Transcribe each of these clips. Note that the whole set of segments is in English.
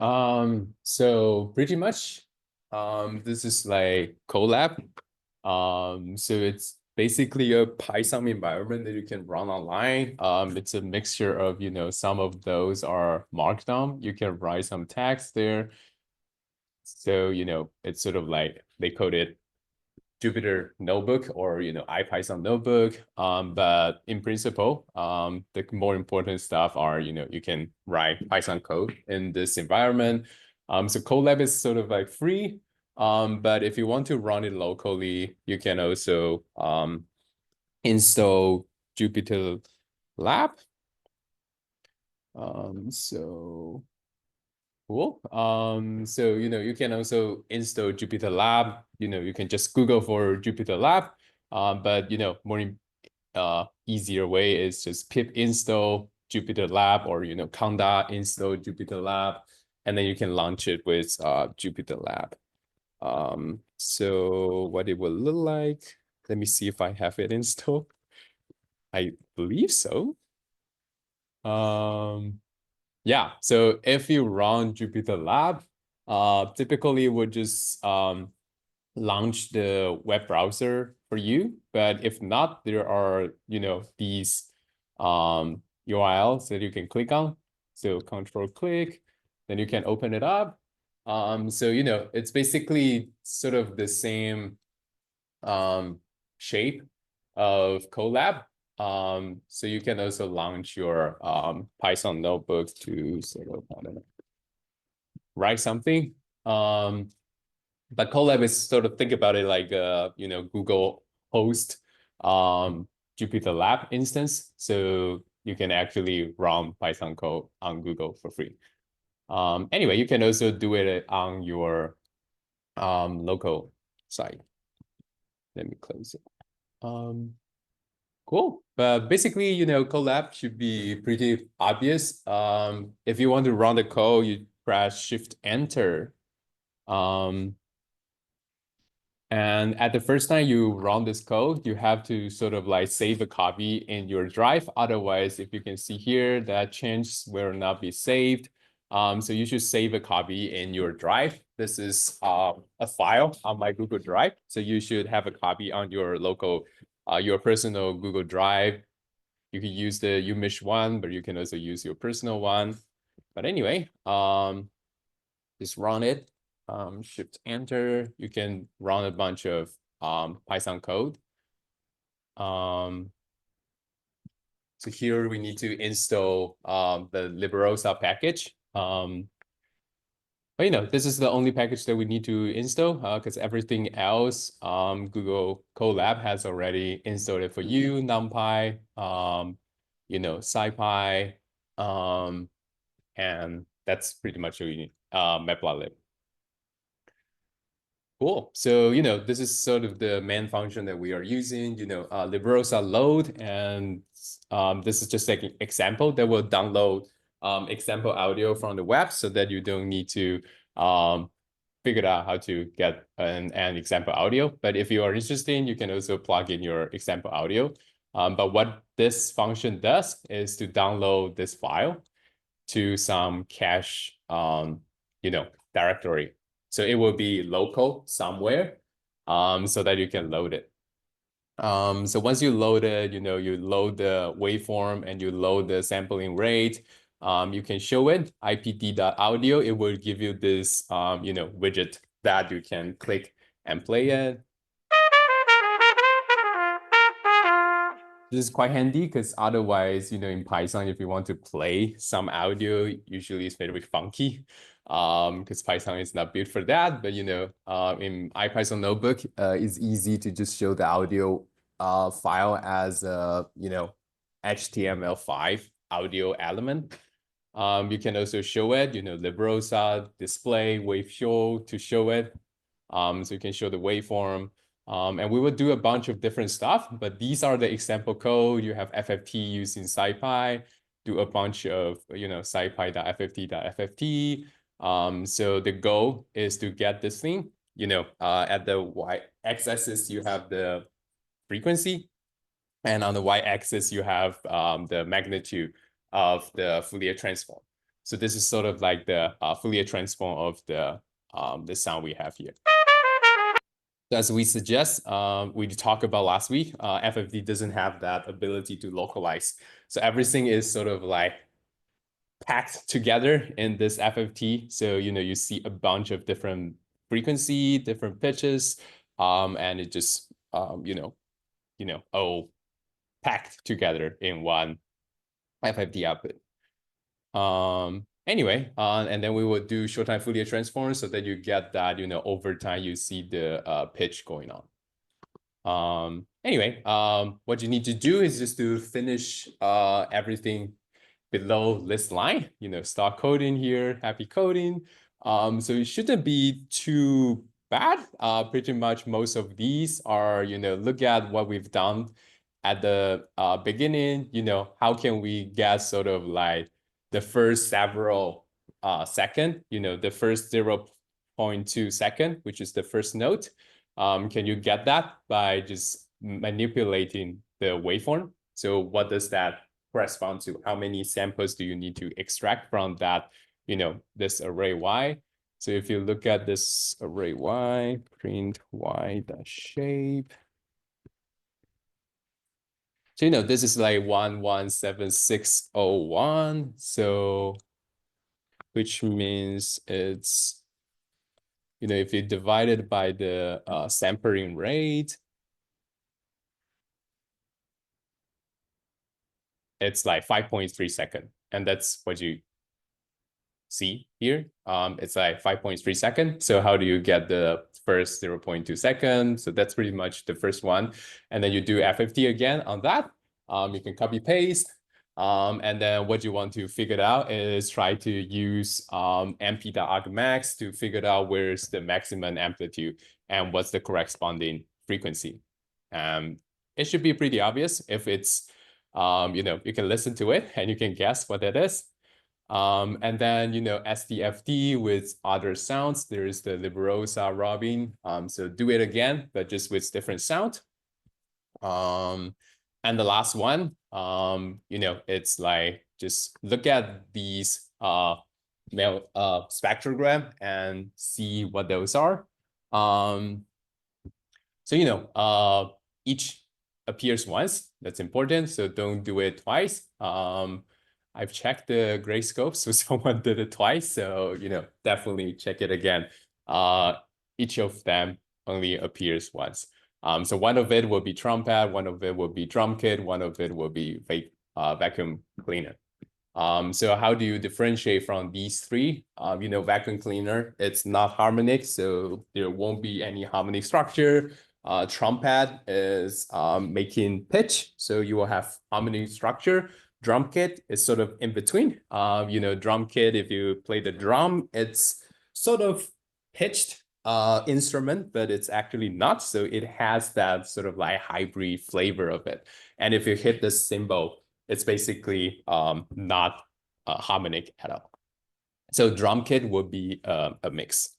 So pretty much, this is like Colab. So it's basically a Python environment that you can run online. It's a mixture of, some of those are Markdown. You can write some text there. So, it's sort of like they code it Jupyter notebook or IPython notebook. But in principle, the more important stuff are you can write Python code in this environment. So Colab is sort of like free. But if you want to run it locally, you can also install Jupyter Lab. So cool. So you can also install Jupyter Lab. You can just Google for Jupyter Lab. But more easier way is just pip install Jupyter Lab or conda install Jupyter Lab, and then you can launch it with Jupyter Lab. So what it will look like. Let me see if I have it installed. I believe so. Yeah, so if you run Jupyter Lab, typically it would just launch the web browser for you. But if not, there are, these URLs that you can click on. So control click, then you can open it up. So, it's basically sort of the same shape of Colab. So you can also launch your Python notebook to sort of, I don't know, write something. But Colab is sort of, think about it like Google host Jupyter Lab instance. So you can actually run Python code on Google for free. Anyway, you can also do it on your local site. Let me close it. Cool. But basically, Colab should be pretty obvious. If you want to run the code, you press Shift Enter. And at the first time you run this code, you have to sort of like save a copy in your drive. Otherwise, if you can see here, that change will not be saved. So you should save a copy in your drive. This is a file on my Google Drive. So you should have a copy on your local, your personal Google Drive. You can use the Umish one, but you can also use your personal one. But anyway, just run it. Shift enter. You can run a bunch of Python code. So here we need to install the Liberosa package. But this is the only package that we need to install because everything else, Google Colab has already installed it for you, NumPy, SciPy, and that's pretty much what you need, Matplotlib. Cool. So, this is sort of the main function that we are using, Liberosa load. And this is just like an example that will download example audio from the web so that you don't need to figure out how to get an example audio. But if you are interested, you can also plug in your example audio. But what this function does is to download this file to some cache, directory. So it will be local somewhere, so that you can load it. So once you load it, you load the waveform and you load the sampling rate. You can show it ipd.audio. It will give you this, widget that you can click and play it. This is quite handy because otherwise, in Python, if you want to play some audio, usually it's very funky because Python is not built for that. But, in IPython notebook, it's easy to just show the audio file as a, HTML5 audio element. You can also show it, Librosa, display, wave show to show it. So you can show the waveform. And we will do a bunch of different stuff, but these are the example code. You have FFT using SciPy, do a bunch of, SciPy.fft.fft. So the goal is to get this thing, at the y-axis, you have the frequency, and on the y-axis, you have the magnitude of the Fourier transform. So this is sort of like the Fourier transform of the sound we have here. As we suggest, we talked about last week, FFT doesn't have that ability to localize. So everything is sort of like packed together in this FFT. So, you see a bunch of different frequency, different pitches, and it just, all packed together in one FFT output. Anyway, and then we will do short time Fourier transform so that you get that, over time you see the pitch going on. Anyway, what you need to do is just to finish everything below this line, start coding here, happy coding. So it shouldn't be too bad. Pretty much most of these are, look at what we've done at the beginning, how can we get sort of like the first several second, the first 0.2 second, which is the first note. Can you get that by just manipulating the waveform? So what does that correspond to? How many samples do you need to extract from that, this array Y? So if you look at this array Y, print Y dash shape. So, this is like 117601. So, which means it's, if you divide it by the sampling rate, it's like 5.3 seconds. And that's what you see here. It's like 5.3 seconds. So how do you get the first 0.2 seconds? So that's pretty much the first one. And then you do FFT again on that. You can copy paste. And then what you want to figure out is try to use mp.argmax to figure out where's the maximum amplitude and what's the corresponding frequency. It should be pretty obvious if it's, you can listen to it and you can guess what that is. And then, SDFD with other sounds. There's the Liberosa Robin. So do it again, but just with different sound. And the last one, it's like just look at these spectrogram and see what those are. So, each appears once. That's important. So don't do it twice. I've checked the gray scope, so someone did it twice. So, definitely check it again. Each of them only appears once. So one of it will be trumpet, one of it will be drum kit, one of it will be vacuum cleaner. So how do you differentiate from these three? Vacuum cleaner, it's not harmonic, so there won't be any harmonic structure. Trumpet is making pitch, so you will have harmonic structure. Drum kit is sort of in between. Drum kit, if you play the drum, it's sort of pitched instrument, but it's actually not. So it has that sort of like hybrid flavor of it. And if you hit the cymbal, it's basically not harmonic at all. So drum kit would be a mix.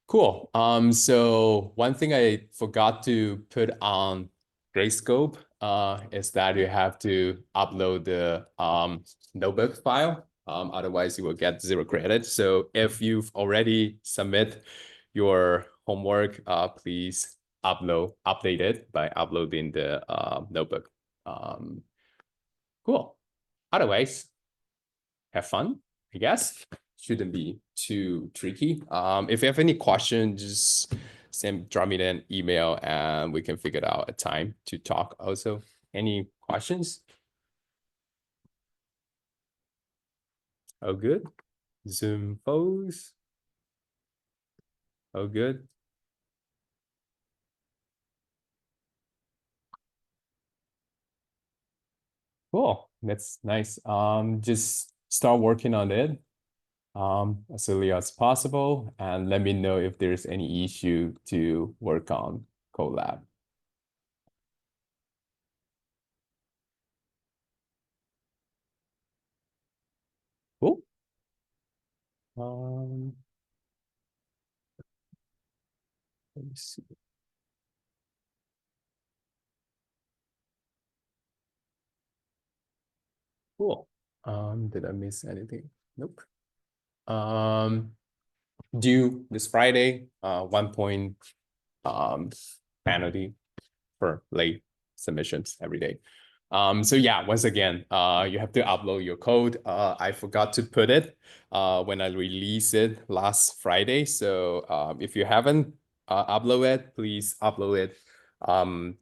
Cool. So one thing I forgot to put on Grayscope is that you have to upload the notebook file. Otherwise, you will get 0 credit. So if you've already submit your homework, please update it by uploading the notebook. Cool. Otherwise, have fun, I guess. Shouldn't be too tricky. If you have any questions, just drop me an email and we can figure out a time to talk also. Any questions? Oh, good. Zoom pose. Oh, good. Cool. That's nice. Just start working on it as early as possible and let me know if there's any issue to work on Colab. Cool. Um, let me see. Cool. Did I miss anything? Nope. Um, due this Friday, 1 point penalty for late submissions every day. So yeah, once again, you have to upload your code. I forgot to put it when I released it last Friday. So if you haven't uploaded it, please upload it.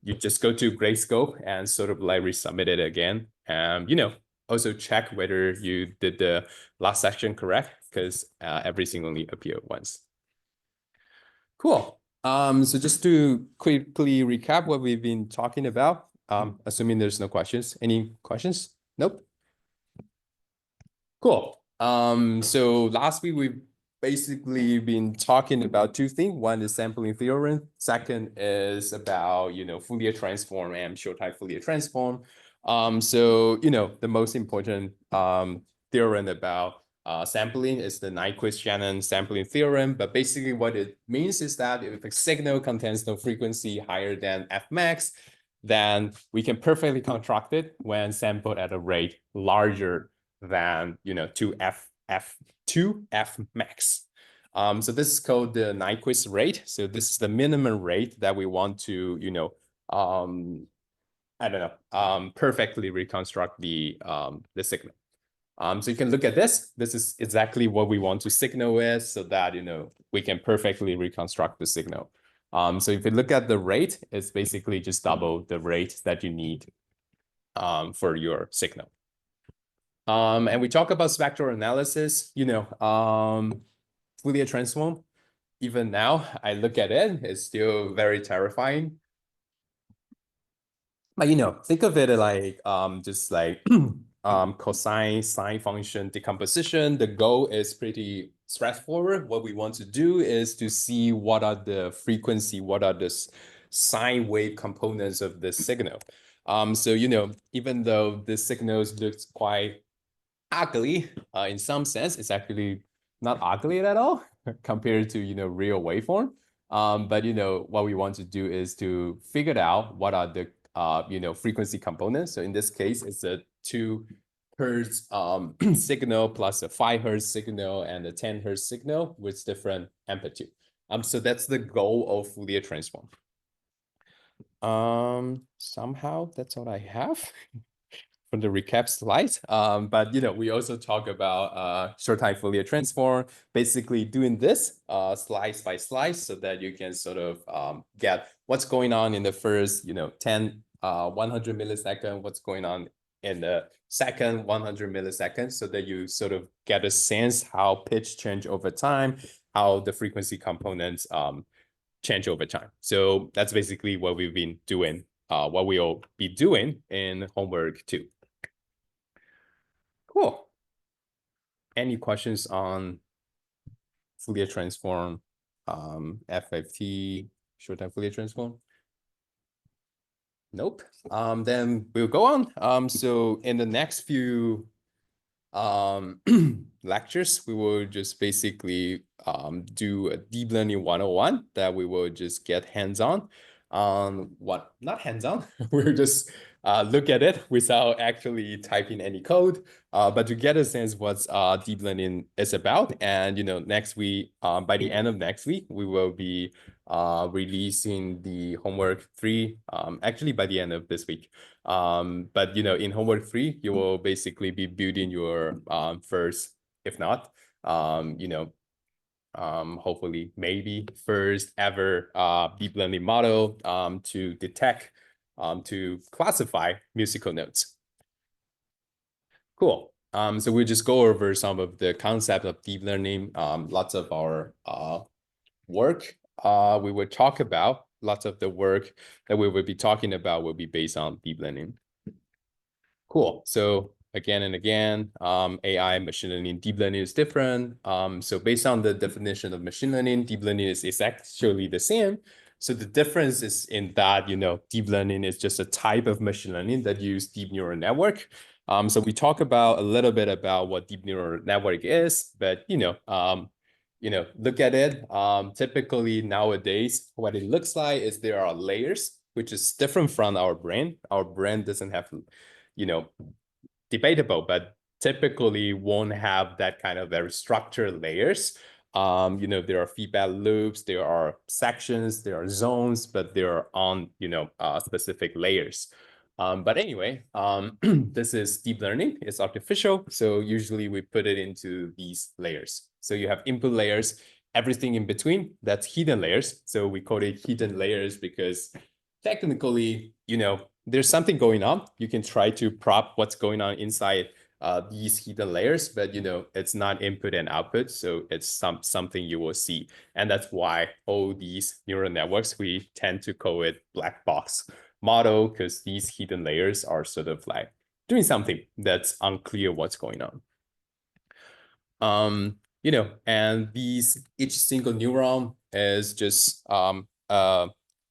You just go to Gradescope and sort of like resubmit it again. And also check whether you did the last section correct, because everything only appeared once. Cool. So just to quickly recap what we've been talking about, assuming there's no questions. Any questions? Nope. Cool. So last week we've basically been talking about two things. One is sampling theorem. Second is about, Fourier transform and short-type Fourier transform. So, the most important theorem about sampling is the Nyquist-Shannon sampling theorem. But basically what it means is that if a signal contains no frequency higher than f max, then we can perfectly construct it when sampled at a rate larger than 2f max. So this is called the Nyquist rate. So this is the minimum rate that we want to I don't know, perfectly reconstruct the signal. So you can look at this. This is exactly what we want to signal with, so that we can perfectly reconstruct the signal. So if you look at the rate, it's basically just double the rate that you need for your signal. And we talk about spectral analysis, Fourier transform. Even now, I look at it, it's still very terrifying. But think of it like just like cosine sine function decomposition. The goal is pretty straightforward. What we want to do is to see what are the frequency, what are the sine wave components of the signal. So even though the signals looks quite ugly, in some sense, it's actually not ugly at all compared to real waveform. But what we want to do is to figure out what are the frequency components. So in this case, it's a 2 Hz signal plus a 5 Hz signal and a 10 Hz signal with different amplitude. So that's the goal of Fourier transform. Somehow that's all I have from the recap slides. But we also talk about short-type Fourier transform, basically doing this slice by slice, so that you can sort of get what's going on in the first 10 100 millisecond, what's going on in the second 100 milliseconds, so that you sort of get a sense how pitch change over time, how the frequency components change over time. So that's basically what we've been doing, what we'll be doing in homework 2. Cool. Any questions on Fourier transform, FFT, short-time Fourier transform? Nope. Then we'll go on. So in the next few lectures, we will just basically do a deep learning 101 that we will just get hands-on on what, not hands-on, we'll just look at it without actually typing any code, but to get a sense what deep learning is about. And next week, by the end of next week, we will be releasing the homework 3, actually by the end of this week. But in homework 3, you will basically be building your first, if not, hopefully maybe first ever deep learning model to detect, to classify musical notes. Cool. So we'll just go over some of the concept of deep learning. Lots of our work we will talk about. Lots of the work that we will be talking about will be based on deep learning. Cool. So again and again, AI, machine learning, deep learning is different. So based on the definition of machine learning, deep learning is actually the same. So the difference is in that, deep learning is just a type of machine learning that use deep neural network. So we talk about a little bit about what deep neural network is, but look at it. Typically nowadays, what it looks like is there are layers, which is different from our brain. Our brain doesn't have, debatable, but typically won't have that kind of very structured layers. There are feedback loops, there are sections, there are zones, but they're on, specific layers. But anyway, this is deep learning, it's artificial. So usually we put it into these layers. So you have input layers, everything in between, that's hidden layers. So we call it hidden layers because technically, there's something going on. You can try to prop what's going on inside these hidden layers, but it's not input and output, so it's something you will see, and that's why all these neural networks, we tend to call it black box model, because these hidden layers are sort of like doing something that's unclear what's going on. And each single neuron is just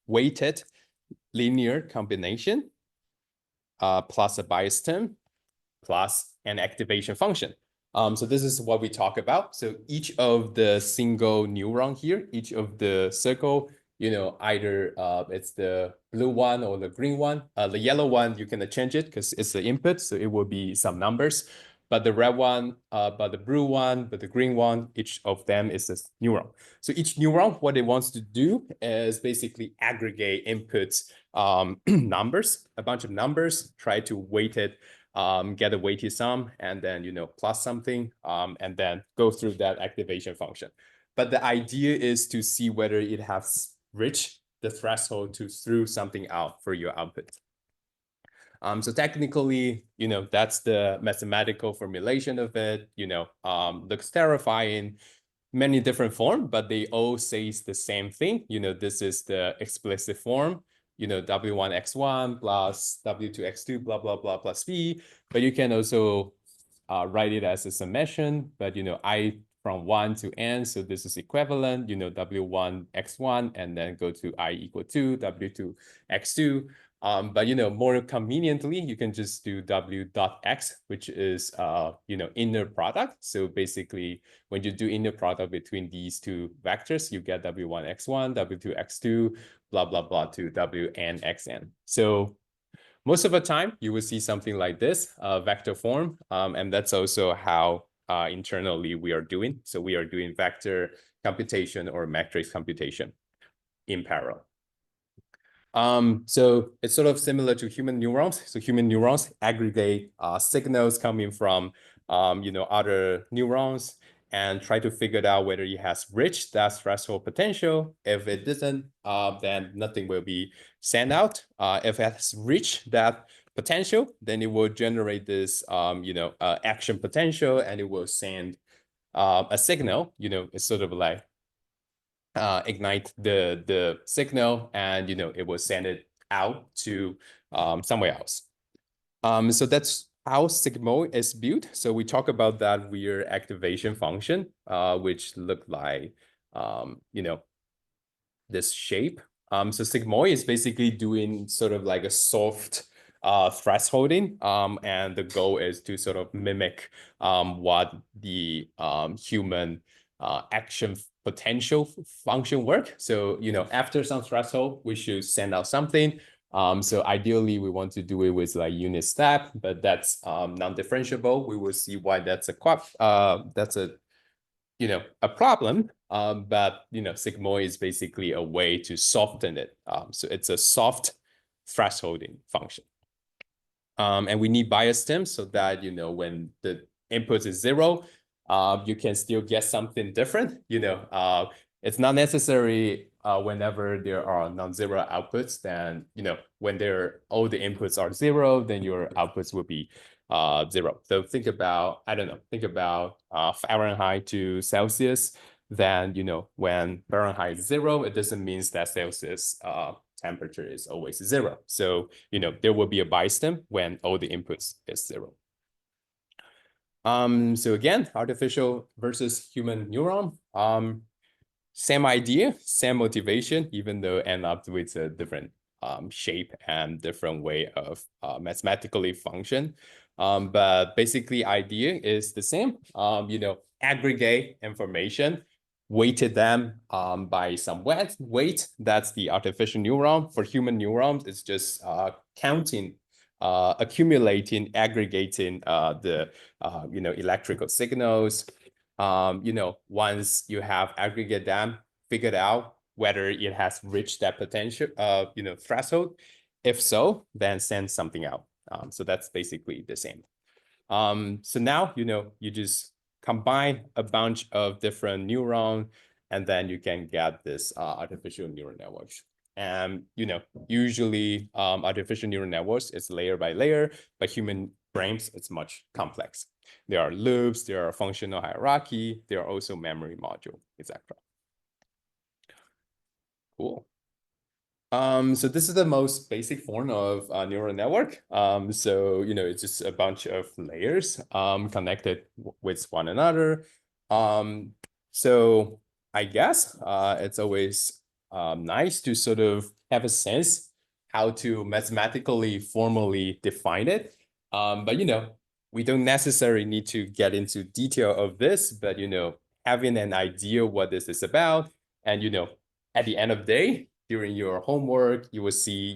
weighted linear combination plus a bias term plus an activation function. So this is what we talk about. So each of the single neuron here, each of the circle, either it's the blue one or the green one. The yellow one, you can change it because it's the input, so it will be some numbers. But the red one, but the blue one, but the green one, each of them is a neuron. So each neuron, what it wants to do is basically aggregate inputs numbers, a bunch of numbers, try to weight it, get a weighted sum, and then plus something, and then go through that activation function. But the idea is to see whether it has reached the threshold to throw something out for your output. So technically, that's the mathematical formulation of it. Looks terrifying, many different forms, but they all say the same thing. This is the explicit form. W1x1 plus W2x2, blah, blah, blah, plus B. But you can also write it as a summation, but, I from 1 to n, so this is equivalent, W1x1, and then go to I equal to W2x2. But, more conveniently, you can just do W dot X, which is, inner product. So basically, when you do inner product between these two vectors, you get W1x1, W2x2, blah, blah, blah, to Wn xn. So most of the time, you will see something like this, vector form. And that's also how internally we are doing. So we are doing vector computation or matrix computation in parallel. So it's sort of similar to human neurons. So human neurons aggregate signals coming from, other neurons and try to figure out whether it has reached that threshold potential. If it doesn't, then nothing will be sent out. If it has reached that potential, then it will generate this, action potential, and it will send a signal. It's sort of like ignite the signal, and it will send it out to somewhere else. So that's how sigmoid is built. So we talk about that weird activation function, which look like this shape. So sigmoid is basically doing sort of like a soft thresholding, and the goal is to sort of mimic what the human action potential function work. So, after some threshold, we should send out something. So ideally, we want to do it with like unit step, but that's non-differentiable. We will see why that's a problem. But sigmoid is basically a way to soften it. So it's a soft thresholding function. And we need bias terms so that when the input is 0, you can still get something different. It's not necessary whenever there are non-zero outputs. Then when all the inputs are 0, then your outputs will be 0. So think about Fahrenheit to Celsius. Then when Fahrenheit is 0, it doesn't mean that Celsius temperature is always 0. So there will be a bias term when all the inputs is 0. So again, artificial versus human neuron. Same idea, same motivation, even though end up with a different shape and different way of mathematically function. But basically idea is the same. Aggregate information, weighted them by some weight. That's the artificial neuron. For human neurons, it's just counting accumulating, aggregating the electrical signals. Once you have aggregate them, figured out whether it has reached that potential, threshold. If so, then send something out. So that's basically the same. So now, you just combine a bunch of different neurons, and then you can get this artificial neural networks. And, usually artificial neural networks is layer by layer, but human brains, it's much complex. There are loops, there are functional hierarchy, there are also memory module, etc. Cool. So this is the most basic form of neural network. So, it's just a bunch of layers connected with one another. So I guess it's always nice to sort of have a sense how to mathematically formally define it. But, we don't necessarily need to get into detail of this, but, having an idea what this is about, and, at the end of the day, during your homework, you will see,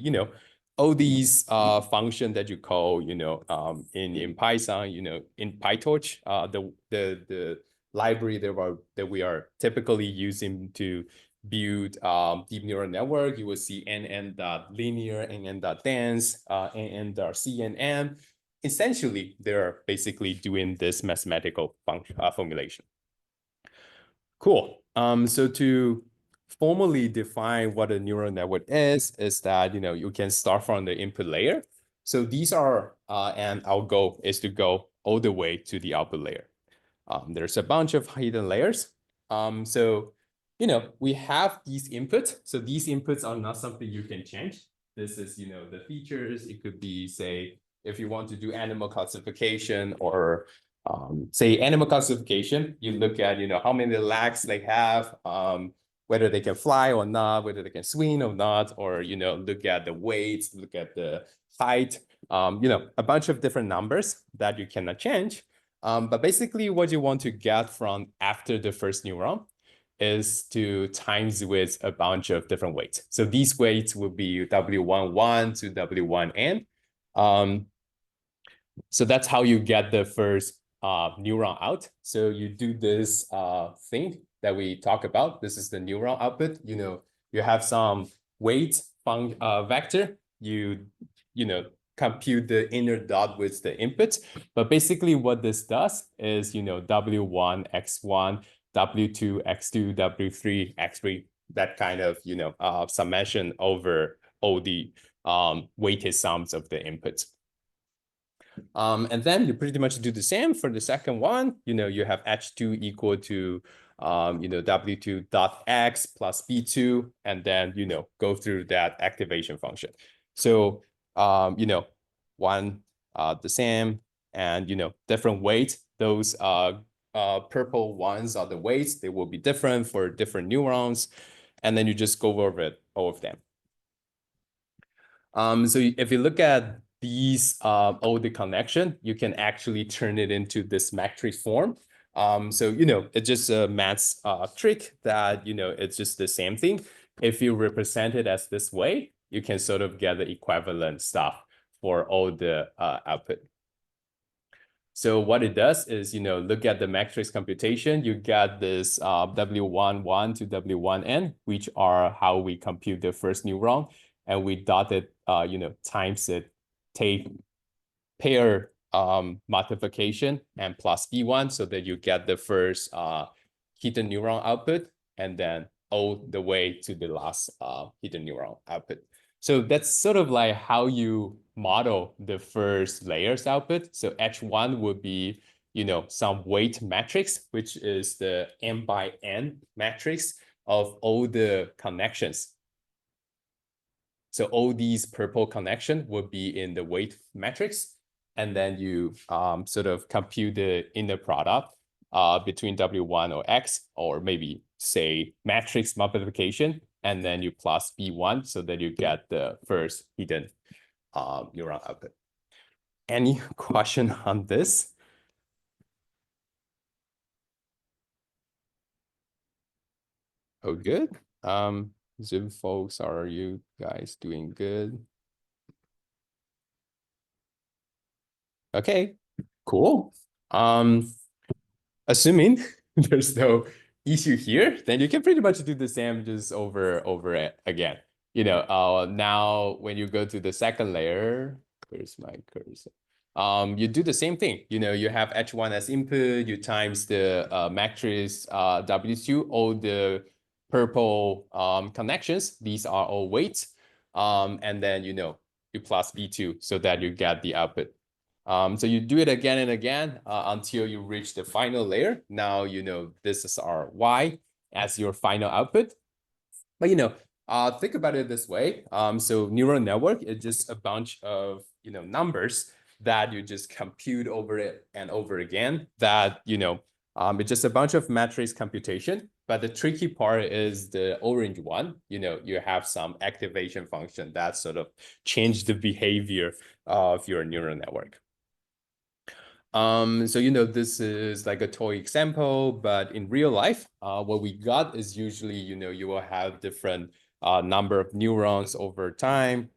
all these function that you call, in Python, in PyTorch, the library that we are typically using to build deep neural network. You will see nn.linear, nn.dense, nn.cnn. Essentially, they're basically doing this mathematical function formulation. Cool. So to formally define what a neural network is that, you can start from the input layer. So these are, and our goal is to go all the way to the output layer. There's a bunch of hidden layers. So, we have these inputs. So these inputs are not something you can change. This is, the features. It could be, say, if you want to do animal classification, or say animal classification, you look at, how many legs they have, whether they can fly or not, whether they can swim or not, or, look at the weights, look at the height, a bunch of different numbers that you cannot change. But basically what you want to get from after the first neuron is to times with a bunch of different weights. So these weights will be W11 to W1n. So that's how you get the first neuron out. So you do this thing that we talk about. This is the neuron output. You have some weight vector. You compute the inner dot with the input. But basically what this does is, W1, X1, W2, X2, W3, X3, that kind of, summation over all the weighted sums of the inputs. And then you pretty much do the same for the second one. You have H2 equal to, W2 dot X plus B2, and then, go through that activation function. So, one, the same, and, different weight. Those purple ones are the weights. They will be different for different neurons. And then you just go over it, all of them. So if you look at these all the connection, you can actually turn it into this matrix form. So it's just a math trick that it's just the same thing. If you represent it as this way, you can sort of get the equivalent stuff for all the output. So what it does is, look at the matrix computation. You get this W11 to W1n, which are how we compute the first neuron. And we dotted, times it, take pair multiplication and plus B1 so that you get the first hidden neuron output, and then all the way to the last hidden neuron output. So that's sort of like how you model the first layers output. So H1 would be, some weight matrix, which is the n by n matrix of all the connections. So all these purple connection would be in the weight matrix. And then you sort of compute the inner product between W1 or X, or maybe say matrix multiplication, and then you plus B1 so that you get the first hidden neuron output. Any question on this? Oh, good. Zoom folks, are you guys doing good? Okay, cool. Assuming there's no issue here, then you can pretty much do the same just over it again. Now when you go to the second layer, where's my cursor? You do the same thing. You have H1 as input, you times the matrix W2, all the purple connections, these are all weights. And then you plus B2 so that you get the output. So you do it again and again until you reach the final layer. Now, this is our Y as your final output. But, think about it this way. So neural network is just a bunch of, numbers that you just compute over it and over again that, it's just a bunch of matrix computation. But the tricky part is the orange one. You have some activation function that sort of change the behavior of your neural network. So this is like a toy example, but in real life, what we got is usually, you will have different number of neurons over time.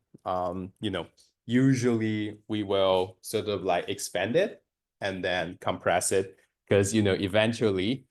Usually we will sort of like expand it and then compress it because, eventually,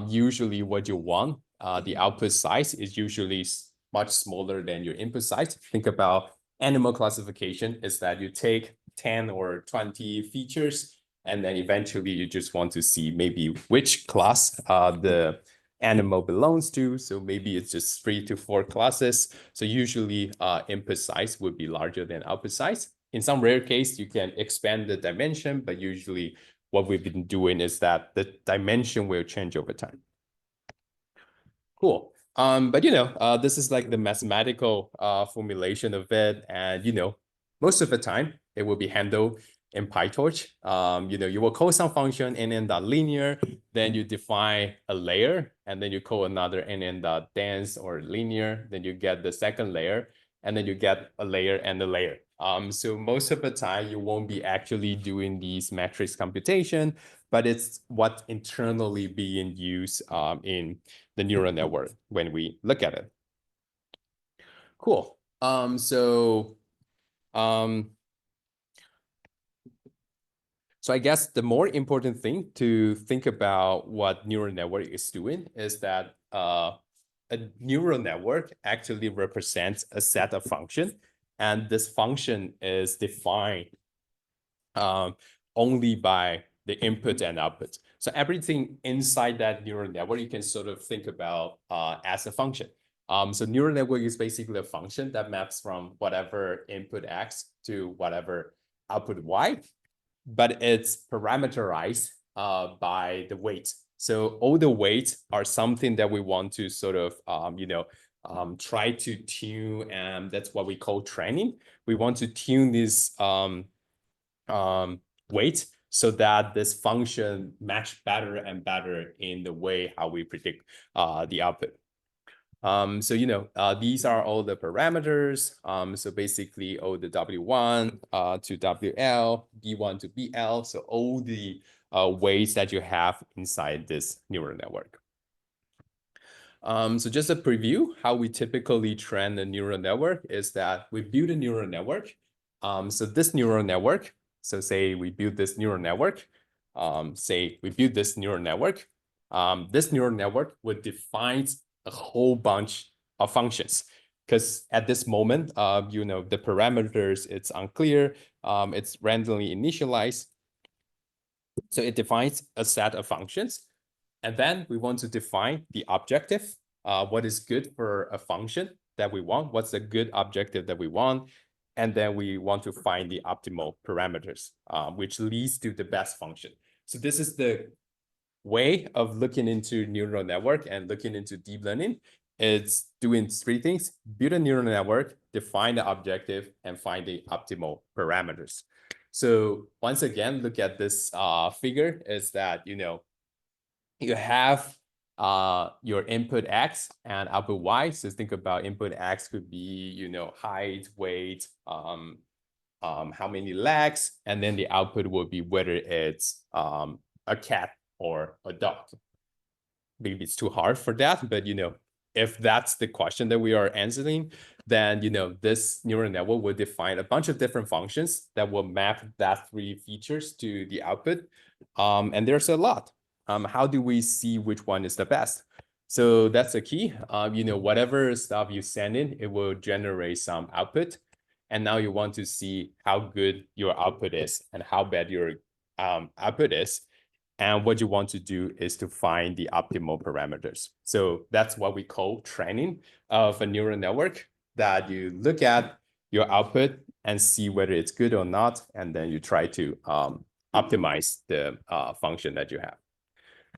usually what you want, the output size is usually much smaller than your input size. Think about animal classification is that you take 10 or 20 features, and then eventually you just want to see maybe which class the animal belongs to. So maybe it's just 3 to 4 classes. So usually input size would be larger than output size. In some rare case, you can expand the dimension, but usually what we've been doing is that the dimension will change over time. Cool. But this is like the mathematical formulation of it. And most of the time it will be handled in PyTorch. You will call some function nn.linear, then you define a layer, and then you call another nn.dense or linear, then you get the second layer, and then you get a layer and a layer. So most of the time you won't be actually doing these matrix computation, but it's what internally being used in the neural network when we look at it. Cool. So I guess the more important thing to think about what neural network is doing is that a neural network actually represents a set of function, and this function is defined only by the input and output. So everything inside that neural network, you can sort of think about as a function. So neural network is basically a function that maps from whatever input X to whatever output Y, but it's parameterized by the weight. So all the weights are something that we want to sort of, try to tune, and that's what we call training. We want to tune this weight so that this function match better and better in the way how we predict the output. So these are all the parameters. So basically all the W1 to WL, B1 to BL. So all the weights that you have inside this neural network. So just a preview, how we typically train the neural network is that we build a neural network. So this neural network, so say we build this neural network, this neural network would define a whole bunch of functions. Because at this moment, the parameters, it's unclear, it's randomly initialized. So it defines a set of functions. And then we want to define the objective, what is good for a function that we want, what's a good objective that we want. And then we want to find the optimal parameters, which leads to the best function. So this is the way of looking into neural network and looking into deep learning. It's doing 3 things: build a neural network, define the objective, and find the optimal parameters. So once again, look at this figure is that, you have your input X and output Y. So think about input X could be, height, weight, how many legs, and then the output will be whether it's a cat or a dog. Maybe it's too hard for that, but if that's the question that we are answering, then, this neural network will define a bunch of different functions that will map that three features to the output. And there's a lot. How do we see which one is the best? So that's the key. Whatever stuff you send in, it will generate some output. And now you want to see how good your output is and how bad your output is. And what you want to do is to find the optimal parameters. So that's what we call training of a neural network, that you look at your output and see whether it's good or not. And then you try to optimize the function that you have.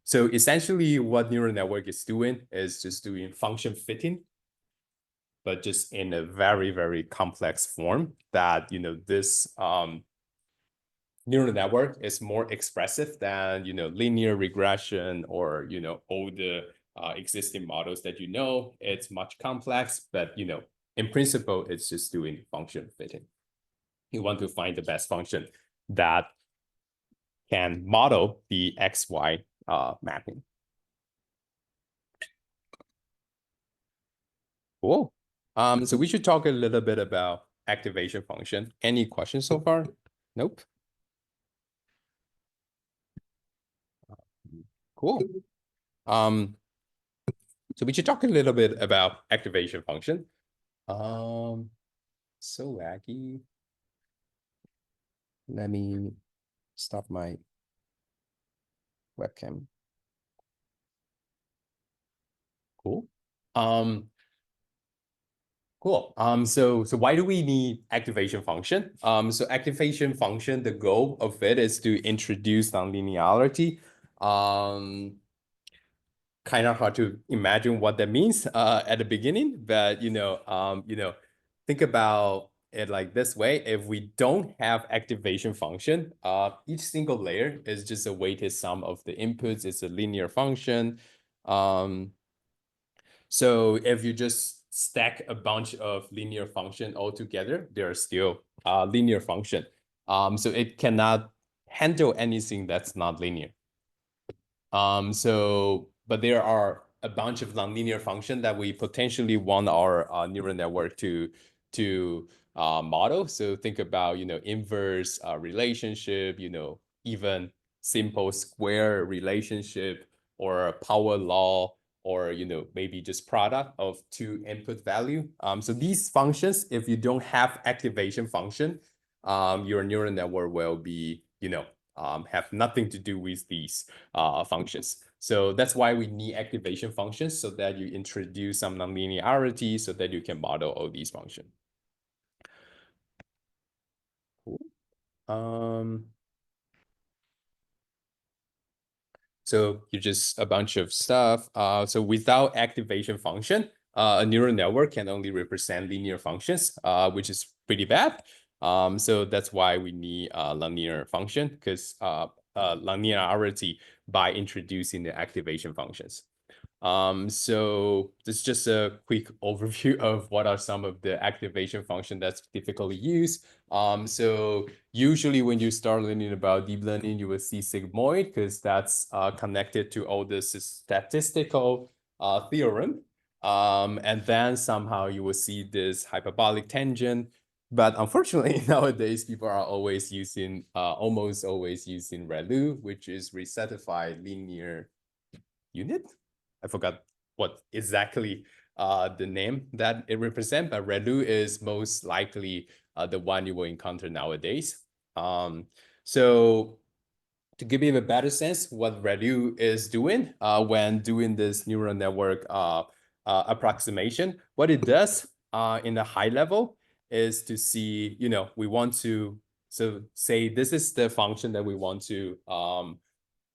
So essentially what neural network is doing is just doing function fitting, but just in a very, very complex form that, this neural network is more expressive than, linear regression or, all the existing models that it's much complex, but, in principle, it's just doing function fitting. You want to find the best function that can model the XY mapping. Cool. So we should talk a little bit about activation function. Any questions so far? Nope. Cool. So we should talk a little bit about activation function. So laggy. Let me stop my webcam. Cool. Cool. So why do we need activation function? So activation function, the goal of it is to introduce nonlinearity. Kind of hard to imagine what that means at the beginning, but think about it like this way. If we don't have activation function, each single layer is just a weighted sum of the inputs. It's a linear function. So if you just stack a bunch of linear function all together, they're still linear function. So it cannot handle anything that's not linear. But there are a bunch of nonlinear functions that we potentially want our neural network to model. So think about, inverse relationship, even simple square relationship or power law, or, maybe just product of two input value. So these functions, if you don't have activation function, your neural network will be, have nothing to do with these functions. So that's why we need activation functions, so that you introduce some nonlinearity so that you can model all these functions. Cool. So you just a bunch of stuff. So without activation function, a neural network can only represent linear functions, which is pretty bad. So that's why we need a linear function, because linearity by introducing the activation functions. So this is just a quick overview of what are some of the activation functions that's typically used. So usually when you start learning about deep learning, you will see sigmoid, because that's connected to all this statistical theorem. And then somehow you will see this hyperbolic tangent. But unfortunately, nowadays, people are always using, almost always using ReLU, which is resettified linear unit. I forgot what exactly the name that it represents, but ReLU is most likely the one you will encounter nowadays. So to give you a better sense what ReLU is doing when doing this neural network approximation, what it does in a high level is to see, we want to, so say this is the function that we want to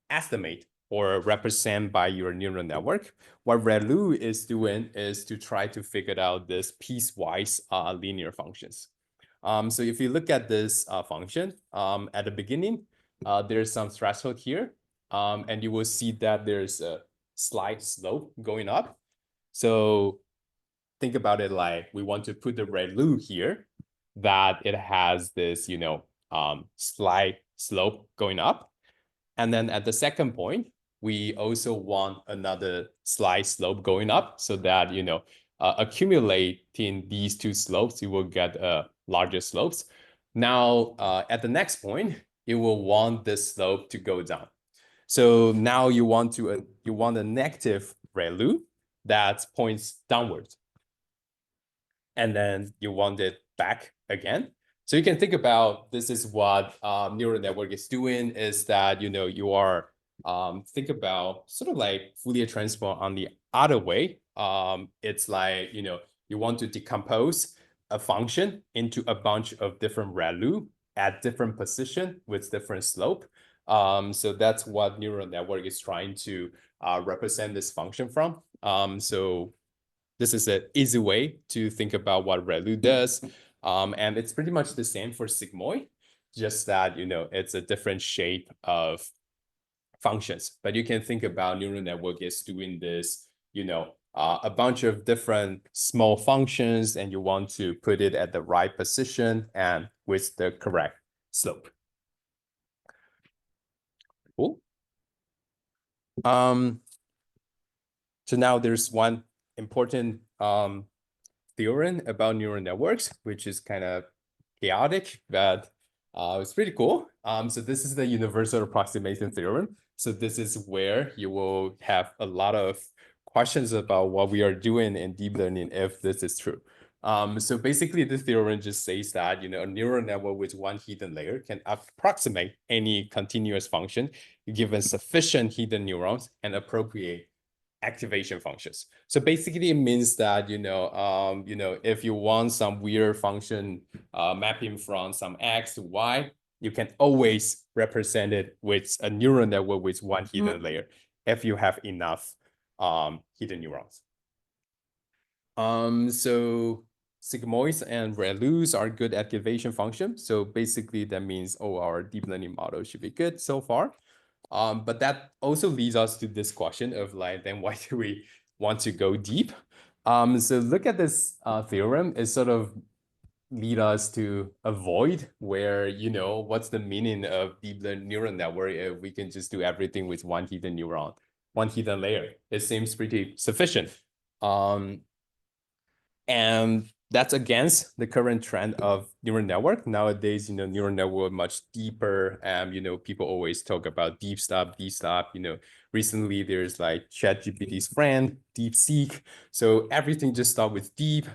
estimate or represent by your neural network. What ReLU is doing is to try to figure out this piecewise linear functions. So if you look at this function at the beginning, there's some threshold here, and you will see that there's a slight slope going up. So think about it like we want to put the ReLU here, that it has this, slight slope going up. And then at the second point, we also want another slight slope going up so that, accumulating these two slopes, you will get larger slopes. Now, at the next point, you will want this slope to go down. So now you want a negative value that points downwards, and then you want it back again. So you can think about, this is what neural network is doing, is that you are think about sort of like Fourier transform on the other way. It's like you want to decompose a function into a bunch of different value at different position with different slope. So that's what neural network is trying to represent this function from. So this is an easy way to think about what ReLU does. And it's pretty much the same for sigmoid, just that, it's a different shape of functions. But you can think about neural network is doing this, a bunch of different small functions, and you want to put it at the right position and with the correct slope. Cool. So now there's one important theorem about neural networks, which is kind of chaotic, but it's pretty cool. So this is the universal approximation theorem. So this is where you will have a lot of questions about what we are doing in deep learning if this is true. So basically, the theorem just says that a neural network with one hidden layer can approximate any continuous function given sufficient hidden neurons and appropriate activation functions. So basically, it means that if you want some weird function mapping from some x to y, you can always represent it with a neural network with one hidden layer if you have enough hidden neurons. So sigmoids and ReLUs are good activation functions. So basically, that means our deep learning model should be good so far. But that also leads us to this question of like, then why do we want to go deep? So look at this theorem. It sort of lead us to avoid where, what's the meaning of deep neural network if we can just do everything with one hidden neuron, one hidden layer. It seems pretty sufficient. And that's against the current trend of neural network. Nowadays, neural network much deeper. People always talk about deep stuff, deep stuff. Recently there's like ChatGPT's friend, DeepSeek. So everything just start with deep,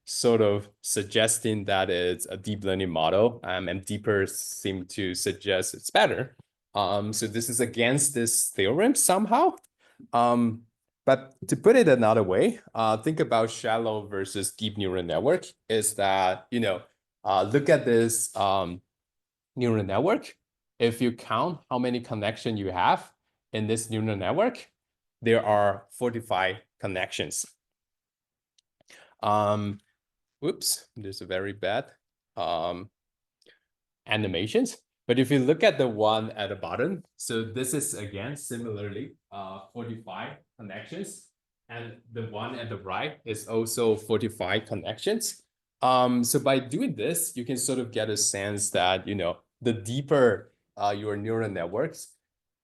sort of suggesting that it's a deep learning model. And deeper seem to suggest it's better. So this is against this theorem somehow. But to put it another way, think about shallow versus deep neural network is that, look at this neural network. If you count how many connections you have in this neural network, there are 45 connections. Oops, there's a very bad animations. But if you look at the one at the bottom, so this is again, similarly, 45 connections. And the one at the right is also 45 connections. So by doing this, you can sort of get a sense that, the deeper your neural networks,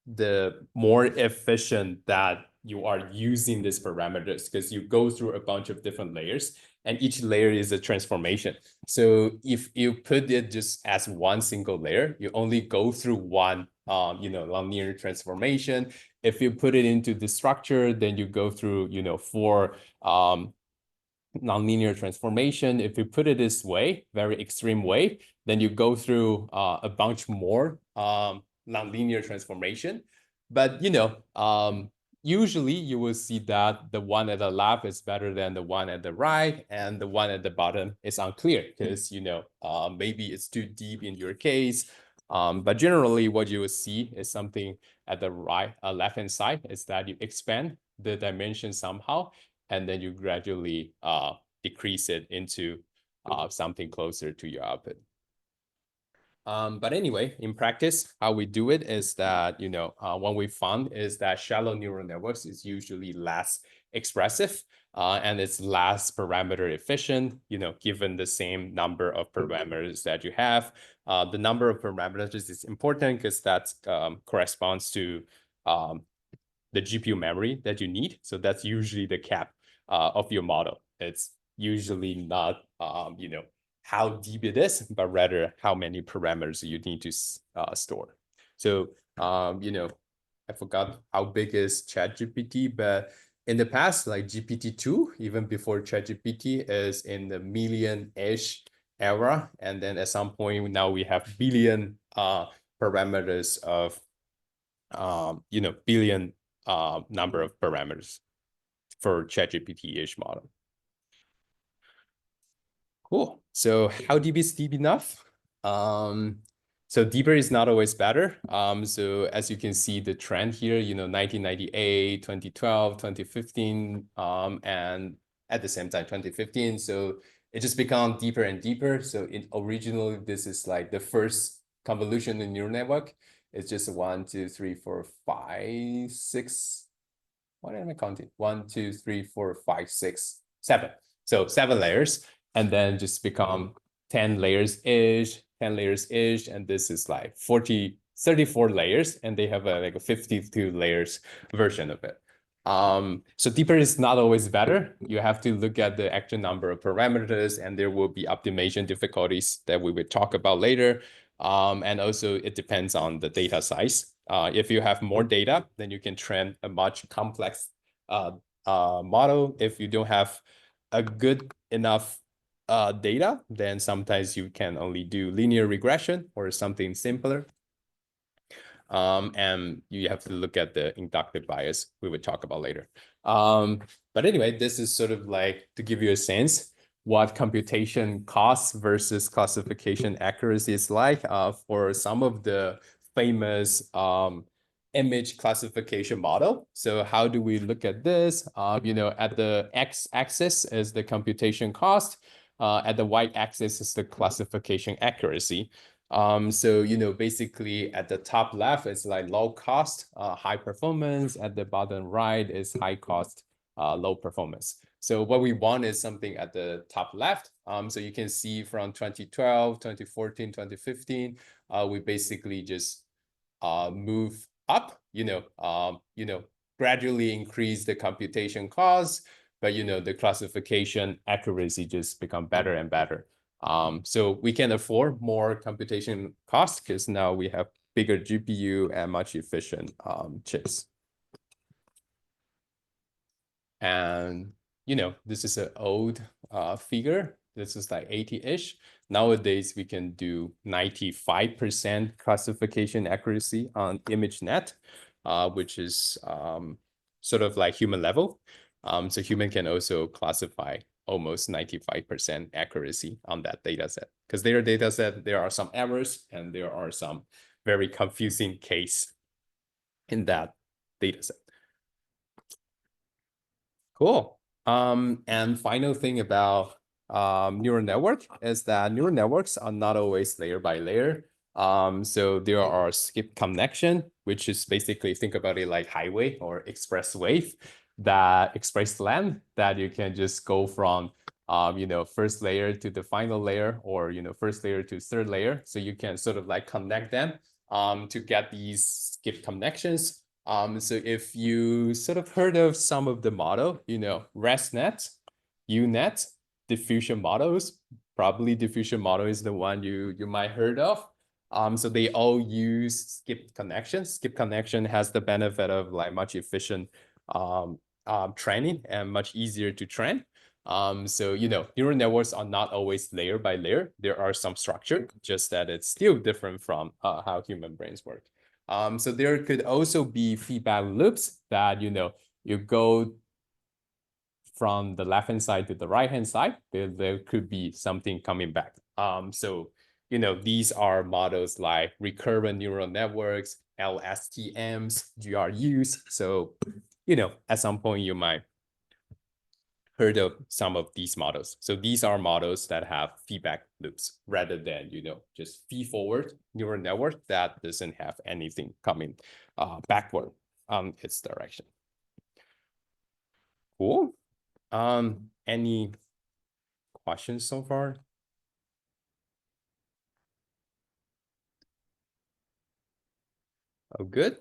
the more efficient that you are using these parameters, because you go through a bunch of different layers and each layer is a transformation. So if you put it just as one single layer, you only go through one linear transformation. If you put it into the structure, then you go through 4 nonlinear transformation. If you put it this way, very extreme way, then you go through a bunch more nonlinear transformation. But usually you will see that the one at the left is better than the one at the right, and the one at the bottom is unclear because maybe it's too deep in your case. But generally, what you will see is something at the right, left-hand side is that you expand the dimension somehow, and then you gradually decrease it into something closer to your output. But anyway, in practice, how we do it is that, what we found is that shallow neural networks is usually less expressive and it's less parameter efficient, given the same number of parameters that you have. The number of parameters is important because that corresponds to the GPU memory that you need. So that's usually the cap of your model. It's usually not, how deep it is, but rather how many parameters you need to store. So, I forgot how big is ChatGPT, but in the past, like GPT-2, even before ChatGPT, is in the million-ish era. And then at some point now we have billion parameters of, billion number of parameters for ChatGPT-ish model. Cool. So how deep is deep enough? So deeper is not always better. So as you can see, the trend here, 1998, 2012, 2015, and at the same time, 2015. So it just become deeper and deeper. So originally, this is like the first convolution in neural network. It's just 1, 2, 3, 4, 5, 6. What am I counting? 1, 2, 3, 4, 5, 6, 7. So 7 layers, and then just become 10 layers-ish, 10 layers-ish, and this is like 34 layers, and they have like a 52 layers version of it. So deeper is not always better. You have to look at the actual number of parameters, and there will be optimization difficulties that we will talk about later. And also it depends on the data size. If you have more data, then you can train a much complex model. If you don't have a good enough data, then sometimes you can only do linear regression or something simpler. And you have to look at the inductive bias we would talk about later. But anyway, this is sort of like to give you a sense what computation costs versus classification accuracy is like for some of the famous image classification model. So how do we look at this? At the x-axis is the computation cost. At the y-axis is the classification accuracy. So, basically at the top left is like low cost, high performance. At the bottom right is high cost, low performance. So what we want is something at the top left. So you can see from 2012, 2014, 2015, we basically just move up, gradually increase the computation costs, but the classification accuracy just become better and better. So we can afford more computation costs because now we have bigger GPU and much efficient chips. And this is an old figure. This is like 80-ish. Nowadays, we can do 95% classification accuracy on ImageNet, which is sort of like human level. So human can also classify almost 95% accuracy on that data set. Because their data set, there are some errors and there are some very confusing case in that data set. Cool. And final thing about neural network is that neural networks are not always layer by layer. So there are skip connection, which is basically think about it like highway or expressway, that express lane that you can just go from first layer to the final layer, or first layer to third layer. So you can sort of like connect them to get these skip connections. So if you sort of heard of some of the model, ResNet, UNet, diffusion models, probably diffusion model is the one you might heard of. So they all use skip connection. Skip connection has the benefit of like much efficient training and much easier to train. So, neural networks are not always layer by layer. There are some structure, just that it's still different from how human brains work. So there could also be feedback loops that, you go from the left-hand side to the right-hand side, there could be something coming back. So, these are models like recurrent neural networks, LSTMs, GRUs. So, at some point you might heard of some of these models. So these are models that have feedback loops rather than, just feed-forward neural network that doesn't have anything coming backward on its direction. Cool. Any questions so far? Oh, good.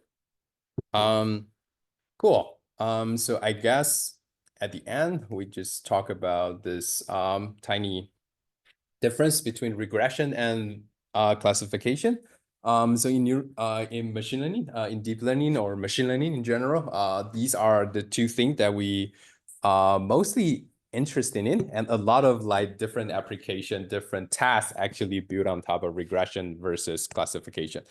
Cool. So I guess at the end, we just talk about this tiny difference between regression and classification. So in machine learning, in deep learning or machine learning in general, these are the two things that we mostly interested in, and a lot of like different application, different tasks actually built on top of regression versus classification.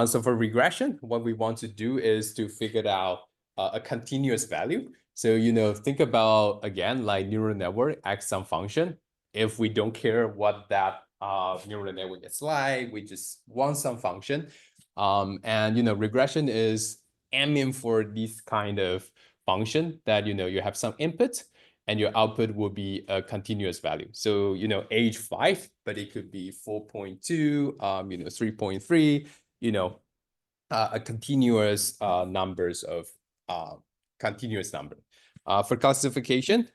So for regression, what we want to do is to figure out a continuous value. So, think about, again, like neural network acts some function. If we don't care what that neural network is like, we just want some function. And, regression is aiming for this kind of function that, you have some input and your output will be a continuous value. So, age 5, but it could be 4.2, 3.3, a continuous numbers of continuous number. For classification,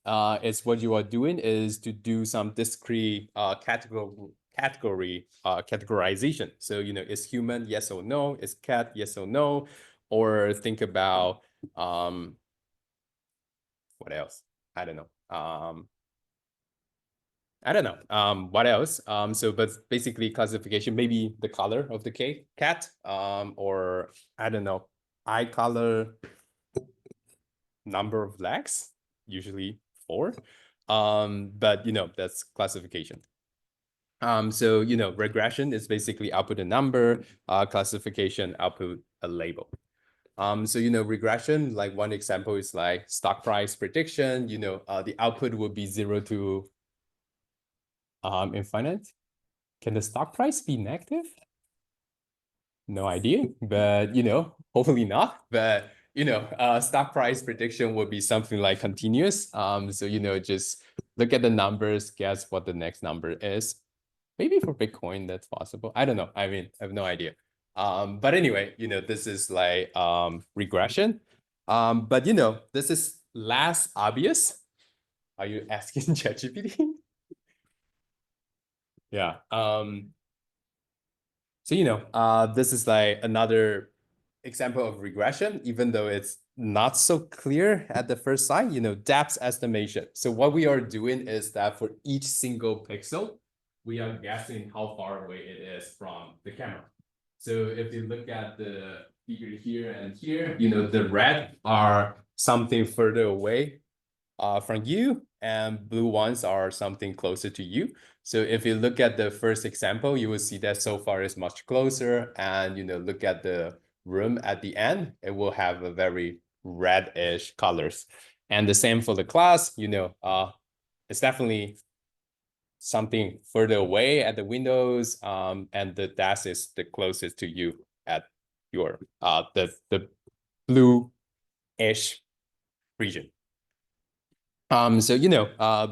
it's what you are doing is to do some discrete categorization. So, is human, yes or no? Is cat, yes or no? Or think about what else? I don't know. What else? But basically classification, maybe the color of the cat, or I don't know, eye color, number of legs, usually 4. But that's classification. So regression is basically output a number, classification output a label. So regression, like one example is like stock price prediction. The output would be 0 to infinite. Can the stock price be negative? No idea, but hopefully not. But stock price prediction would be something like continuous. So just look at the numbers, guess what the next number is. Maybe for Bitcoin that's possible. I don't know. I mean, I have no idea. But anyway, this is like regression. But this is less obvious. Are you asking ChatGPT? Yeah. So, this is like another example of regression, even though it's not so clear at the first sight, depth estimation. So what we are doing is that for each single pixel, we are guessing how far away it is from the camera. So if you look at the figure here and here, the red are something further away from you, and blue ones are something closer to you. So if you look at the first example, you will see that so far is much closer, and look at the room at the end, it will have a very reddish colors. And the same for the class, it's definitely something further away at the windows, and the desk is the closest to you at your the blue-ish region. So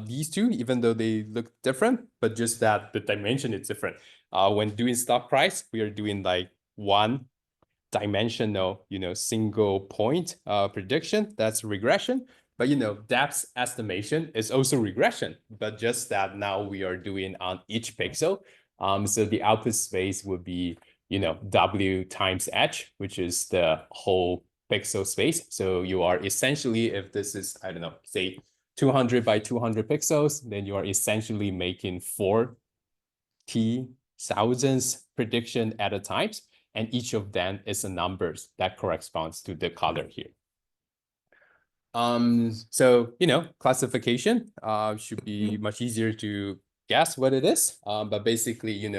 these two, even though they look different, but just that the dimension is different. When doing stock price, we are doing like one dimensional, single point prediction. That's regression. But depth estimation is also regression, but just that now we are doing on each pixel. So the output space would be W times H, which is the whole pixel space. So you are essentially, if this is, I don't know, say 200 by 200 pixels, then you are essentially making 4 T thousands prediction at a time, and each of them is a numbers that corresponds to the color here. So classification should be much easier to guess what it is. But basically,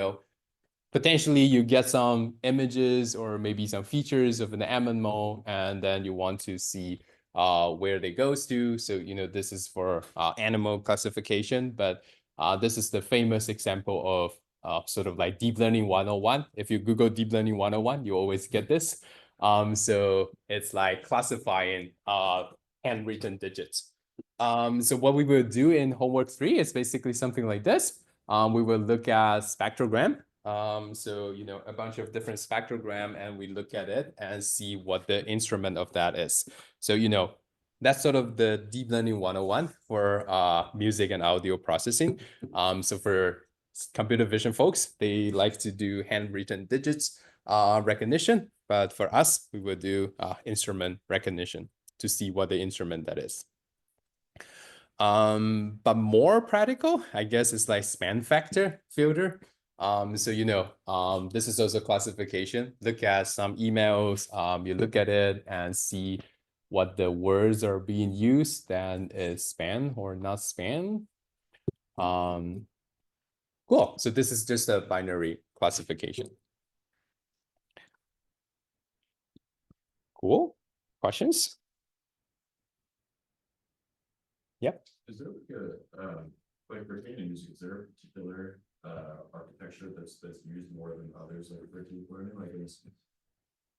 potentially you get some images or maybe some features of an animal, and then you want to see where they goes to. So, this is for animal classification, but this is the famous example of sort of like deep learning 101. If you Google deep learning 101, you always get this. So it's like classifying handwritten digits. So what we will do in homework 3 is basically something like this. We will look at spectrogram. So, a bunch of different spectrogram, and we look at it and see what the instrument of that is. So, that's sort of the deep learning 101 for music and audio processing. So for computer vision folks, they like to do handwritten digits recognition. but for us, we would do instrument recognition to see what the instrument that is. But more practical, I guess, is like span factor filter. So this is also classification. Look at some emails, you look at it and see what the words are being used, then is span or not span. Cool. So this is just a binary classification. Cool. Questions? Yep. Is there like for training music, is there a particular architecture that's used more than others, like for deep learning?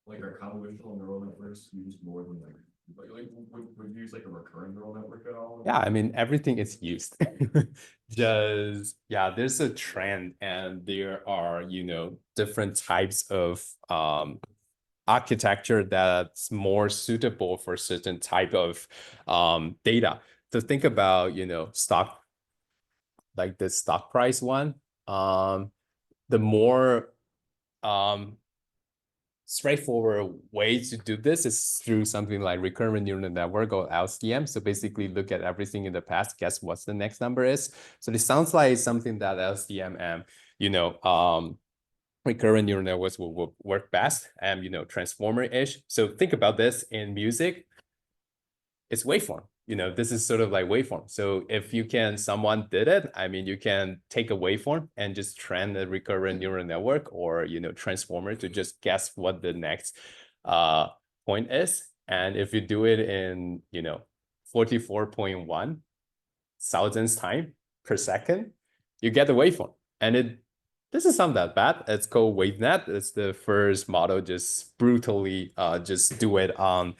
Like are convolutional neural networks used more than would you use like a recurrent neural network at all? Yeah, I mean, everything is used. Just, yeah, there's a trend and there are, different types of architecture that's more suitable for certain type of data. So think about, stock, like the stock price one. The more straightforward way to do this is through something like recurrent neural network or LCM. So basically look at everything in the past, guess what's the next number is. So this sounds like something that LCM and, recurrent neural networks will work best and, transformer-ish. So think about this in music, it's waveform. This is sort of like waveform. So if someone did it, I mean, you can take a waveform and just train a recurrent neural network or, transformer to just guess what the next point is. And if you do it in, 44.1 thousandths time per second, you get the waveform. And this is not that bad. It's called WaveNet. It's the first model just brutally just do it on,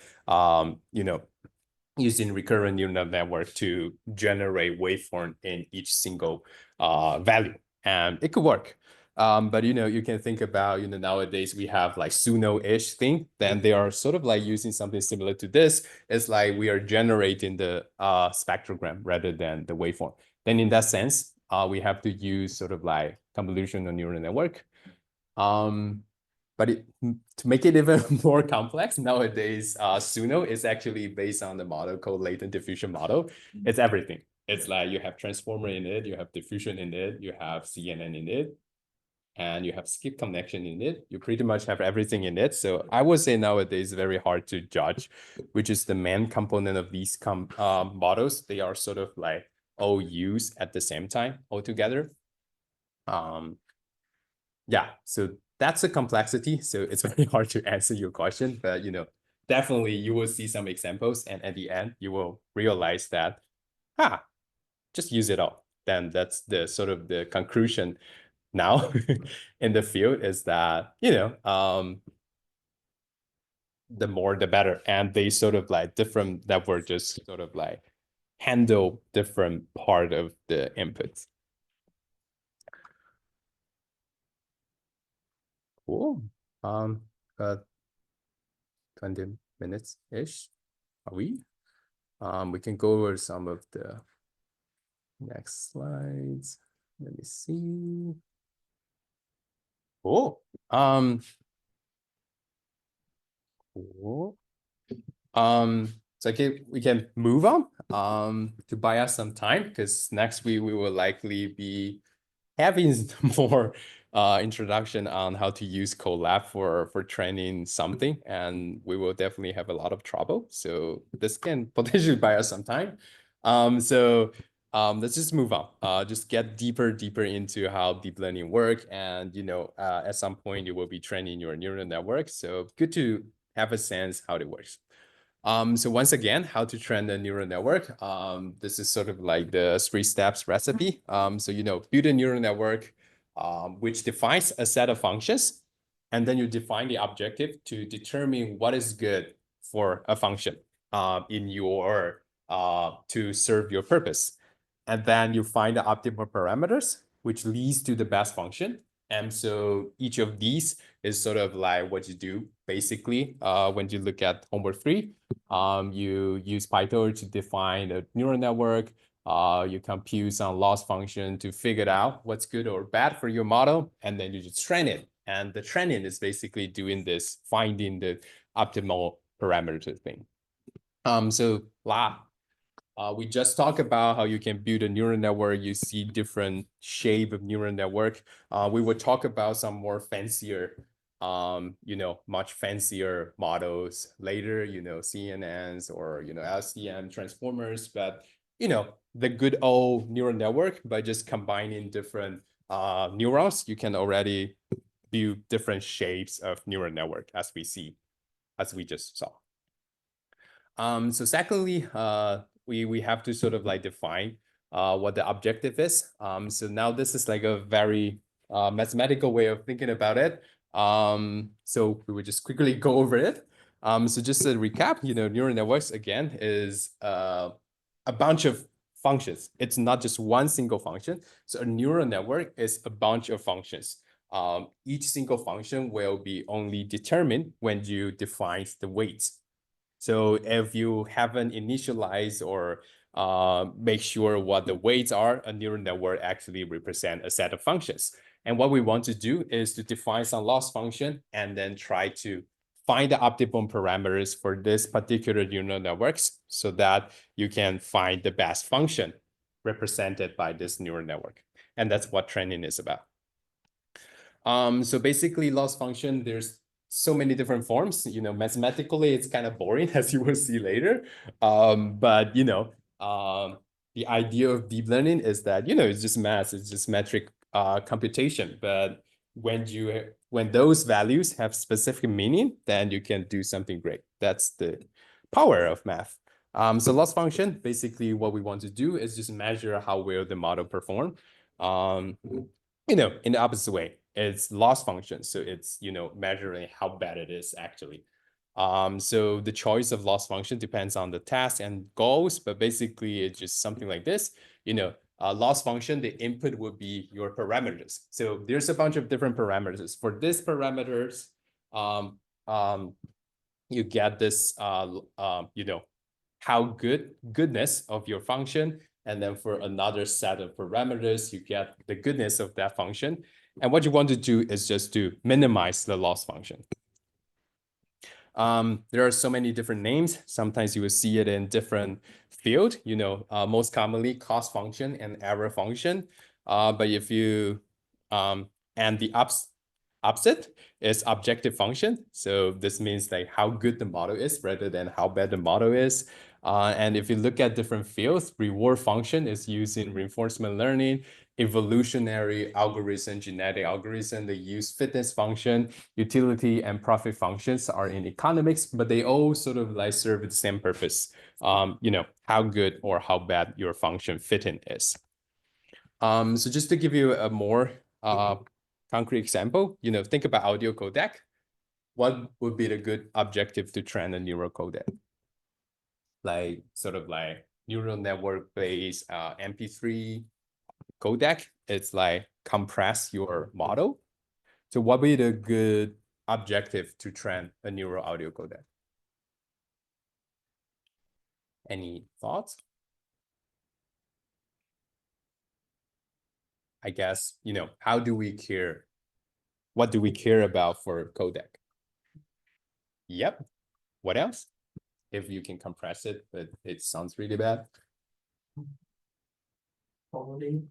using recurrent neural network to generate waveform in each single value. And it could work. But you can think about, nowadays we have like Suno-ish thing, then they are sort of like using something similar to this. It's like we are generating the spectrogram rather than the waveform. Then in that sense, we have to use sort of like convolutional neural network. But to make it even more complex, nowadays, Suno is actually based on the model called latent diffusion model. It's everything. It's like you have transformer in it, you have diffusion in it, you have CNN in it, and you have skip connection in it. You pretty much have everything in it. So I would say nowadays it's very hard to judge which is the main component of these models. They are sort of like all used at the same time altogether. Yeah, so that's a complexity. So it's very hard to answer your question, but definitely you will see some examples, and at the end you will realize that just use it all. Then that's the sort of the conclusion now in the field is that the more the better, and they sort of like different that were just sort of like handle different part of the inputs. Cool. Uh, 20 minutes-ish, are we? We can go over some of the next slides. Let me see. Cool. Cool. So we can move on to buy us some time, because next week we will likely be having more introduction on how to use Colab for training something, and we will definitely have a lot of trouble. So this can potentially buy us some time. Let's just move on. Just get deeper into how deep learning work, and at some point you will be training your neural network. So good to have a sense how it works. So once again, how to train the neural network. This is sort of like the 3 steps recipe. So, build a neural network, which defines a set of functions, and then you define the objective to determine what is good for a function in your to serve your purpose. And then you find the optimal parameters, which leads to the best function. And so each of these is sort of like what you do basically when you look at homework 3. You use PyTorch to define a neural network. You compute some loss function to figure out what's good or bad for your model, and then you just train it. And the training is basically doing this, finding the optimal parameter thing. We just talked about how you can build a neural network. You see different shape of neural network. We will talk about some more fancier, much fancier models later, CNNs or, LCM transformers. But, the good old neural network, by just combining different neurons, you can already build different shapes of neural network as we just saw. So secondly, we have to sort of like define what the objective is. So now this is like a very mathematical way of thinking about it. So we would just quickly go over it. So just to recap, neural networks again is a bunch of functions. It's not just one single function. So a neural network is a bunch of functions. Each single function will be only determined when you define the weights. So if you haven't initialized or make sure what the weights are, a neural network actually represent a set of functions. And what we want to do is to define some loss function and then try to find the optimum parameters for this particular neural networks so that you can find the best function represented by this neural network. And that's what training is about. So basically loss function, there's so many different forms. Mathematically, it's kind of boring, as you will see later. But the idea of deep learning is that, it's just math, it's just metric computation. But when those values have specific meaning, then you can do something great. That's the power of math. So loss function, basically what we want to do is just measure how well the model perform. In the opposite way, it's loss function. So it's, measuring how bad it is actually. So the choice of loss function depends on the task and goals, but basically it's just something like this. Loss function, the input would be your parameters. So there's a bunch of different parameters. For this parameters, you get this, how goodness of your function. And then for another set of parameters, you get the goodness of that function. And what you want to do is just to minimize the loss function. There are so many different names. Sometimes you will see it in different field, most commonly cost function and error function. But if you, and the opposite is objective function. So this means like how good the model is rather than how bad the model is. And if you look at different fields, reward function is used in reinforcement learning, evolutionary algorithm, genetic algorithm, they use fitness function, utility and profit functions are in economics, but they all sort of like serve the same purpose. How good or how bad your function fitting is. So just to give you a more concrete example, think about audio codec. What would be the good objective to train a neural codec? Like sort of like neural network based MP3 codec. It's like compress your model. So what would be the good objective to train a neural audio codec? Any thoughts? I guess, how do we care? What do we care about for codec? Yep. What else? If you can compress it, but it sounds really bad. Quality.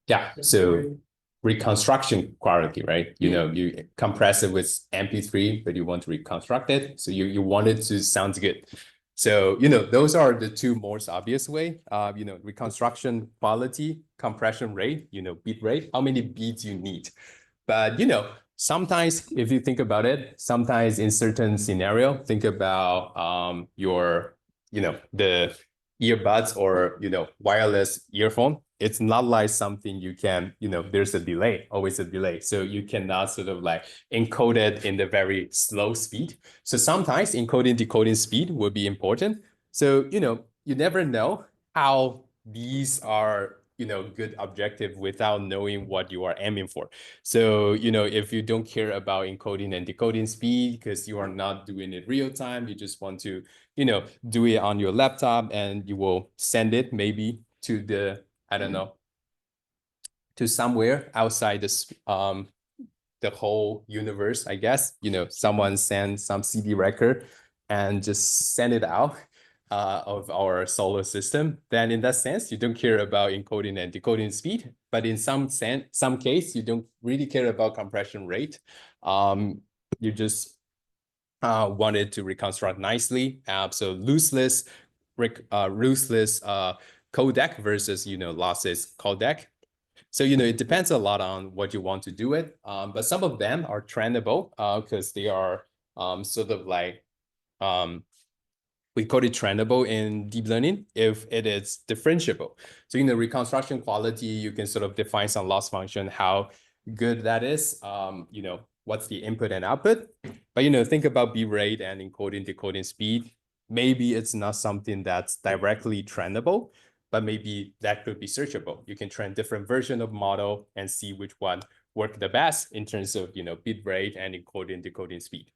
Yeah. So reconstruction quality, right? You compress it with MP3, but you want to reconstruct it. So you want it to sound good. So, those are the two most obvious way. Reconstruction quality, compression rate, bit rate, how many beats you need. But, sometimes if you think about it, sometimes in certain scenario, think about your, the earbuds or, wireless earphone. It's not like something you can, there's a delay, always a delay. So you cannot sort of like encode it in the very slow speed. So sometimes encoding, decoding speed will be important. So, you never know how these are, good objective without knowing what you are aiming for. So, if you don't care about encoding and decoding speed because you are not doing it real time, you just want to, do it on your laptop and you will send it maybe to the, I don't know, to somewhere outside this the whole universe, I guess. Someone sends some CD record and just send it out of our solar system, then in that sense, you don't care about encoding and decoding speed. But in some case, you don't really care about compression rate. You just want it to reconstruct nicely. So lossless codec versus lossless codec. So it depends a lot on what you want to do it. But some of them are trainable because they are sort of like we call it trainable in deep learning if it is differentiable. So in the reconstruction quality, you can sort of define some loss function, how good that is, what's the input and output. But think about B rate and encoding, decoding speed. Maybe it's not something that's directly trainable, but maybe that could be searchable. You can train different version of model and see which one work the best in terms of bit rate and encoding, decoding speed.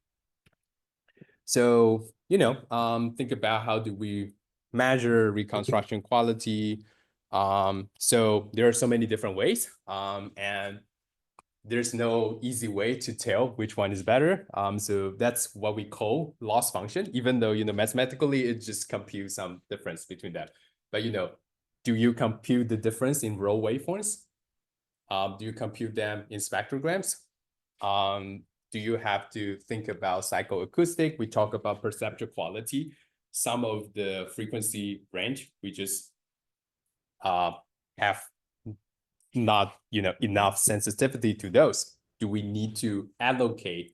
So, think about how do we measure reconstruction quality. So there are so many different ways, and there's no easy way to tell which one is better. So that's what we call loss function, even though, mathematically, it just computes some difference between that. But, do you compute the difference in row waveforms? Do you compute them in spectrograms? Do you have to think about psychoacoustic? We talk about perceptual quality. Some of the frequency range, we just have not enough sensitivity to those. Do we need to allocate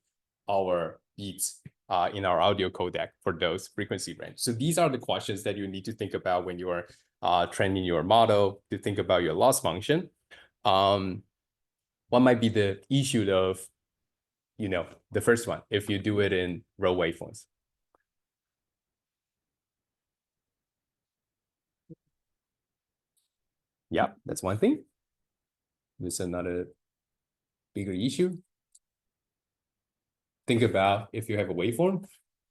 our beats in our audio codec for those frequency range? So these are the questions that you need to think about when you are training your model to think about your loss function. What might be the issue of the first one, if you do it in row waveforms? Yeah, that's one thing. There's another bigger issue. Think about if you have a waveform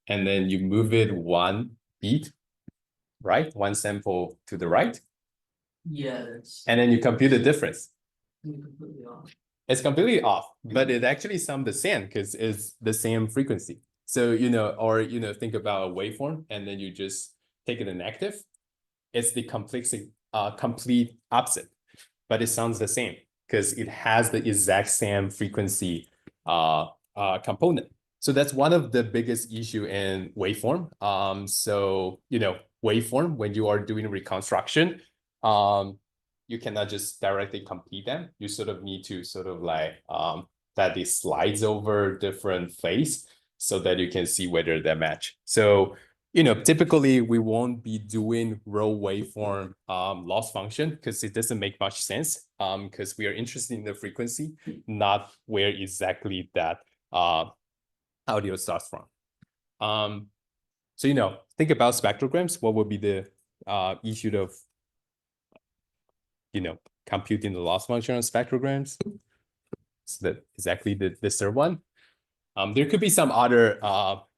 and then you move it one beat, right? One sample to the right. Yeah, that's And then you compute the difference. completely off. It's completely off, but it actually sounds the same because it's the same frequency. So, or, think about a waveform and then you just take it in active. It's the complete opposite, but it sounds the same because it has the exact same frequency component. So that's one of the biggest issue in waveform. So, waveform, when you are doing reconstruction, you cannot just directly compete them. You sort of need to sort of like that it slides over different phase so that you can see whether they match. So, typically we won't be doing row waveform loss function because it doesn't make much sense because we are interested in the frequency, not where exactly that audio starts from. So, think about spectrograms. What would be the issue of, computing the loss function on spectrograms? So that exactly the third one. There could be some other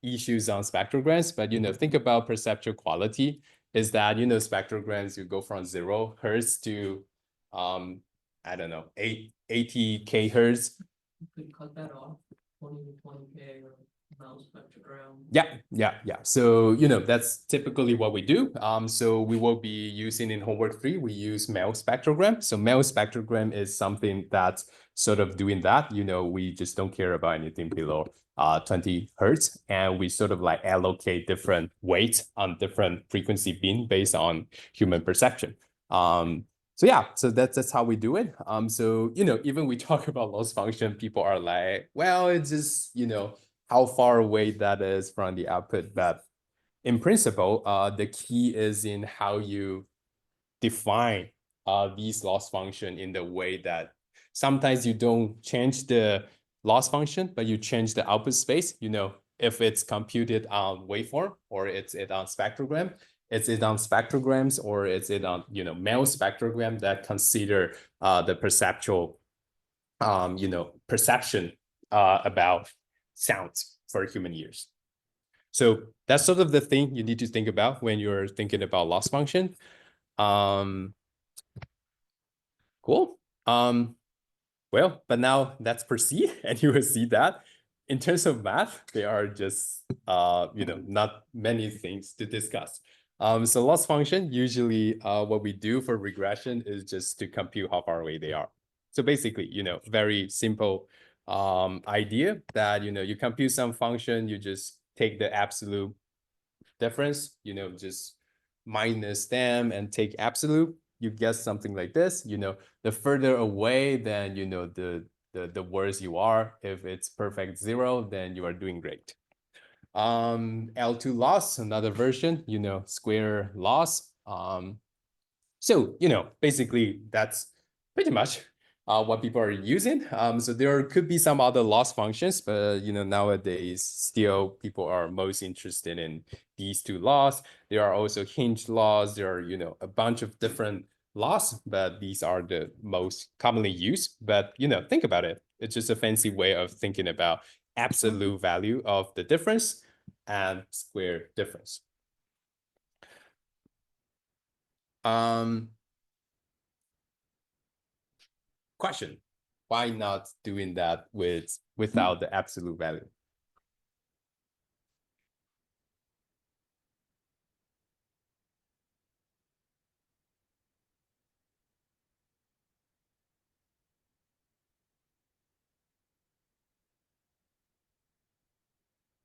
issues on spectrograms, but think about perceptual quality. Is that spectrograms, you go from 0 hertz to I don't know 80 kHz. You could cut that off, 20 to 20K or mouse spectrogram. Yeah. So that's typically what we do. So we will be using in homework 3. We use MEL spectrogram. So MEL spectrogram is something that's sort of doing that. We just don't care about anything below 20 hertz, and we sort of like allocate different weights on different frequency bin based on human perception. So yeah, so that's how we do it. So even we talk about loss function, people are like, well, it's just how far away that is from the output. But in principle, the key is in how you define these loss function in the way that sometimes you don't change the loss function, but you change the output space. If it's computed on waveform or it's it on spectrogram, it's it on spectrograms or it's it on MEL spectrogram that consider the perceptual perception about sounds for human ears. So that's sort of the thing you need to think about when you're thinking about loss function. Cool. Well, but now that's per C, and you will see that in terms of math, there are just not many things to discuss. So loss function, usually what we do for regression is just to compute how far away they are. So basically, very simple idea that you compute some function, you just take the absolute difference, just minus them and take absolute, you get something like this. The further away, then the worse you are. If it's perfect 0, then you are doing great. L2 loss, another version, square loss. So basically that's pretty much what people are using. So there could be some other loss functions, but nowadays still people are most interested in these two laws. There are also hinge laws. There are a bunch of different laws, but these are the most commonly used. But think about it. It's just a fancy way of thinking about absolute value of the difference and square difference. Question: why not doing that without the absolute value?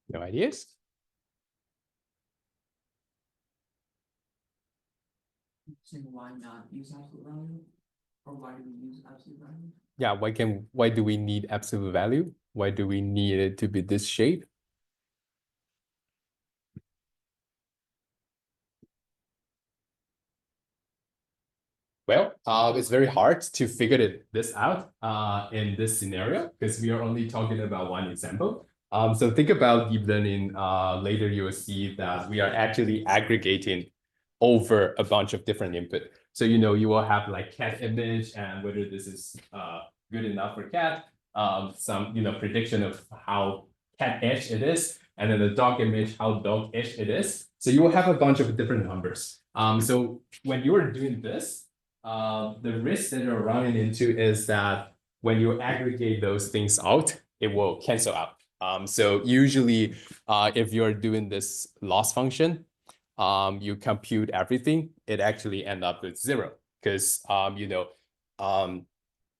No ideas? Saying why not use absolute value? Or why do we use absolute value? Yeah, why do we need absolute value? Why do we need it to be this shape? Well, it's very hard to figure this out in this scenario because we are only talking about one example. So think about deep learning. Later, you will see that we are actually aggregating over a bunch of different input. So you will have like cat image and whether this is good enough for cat. Some prediction of how cat-ish it is, and then the dog image, how dog-ish it is. So you will have a bunch of different numbers. So when you are doing this, the risk that you're running into is that when you aggregate those things out, it will cancel out. So usually, if you're doing this loss function, you compute everything, it actually end up with 0 because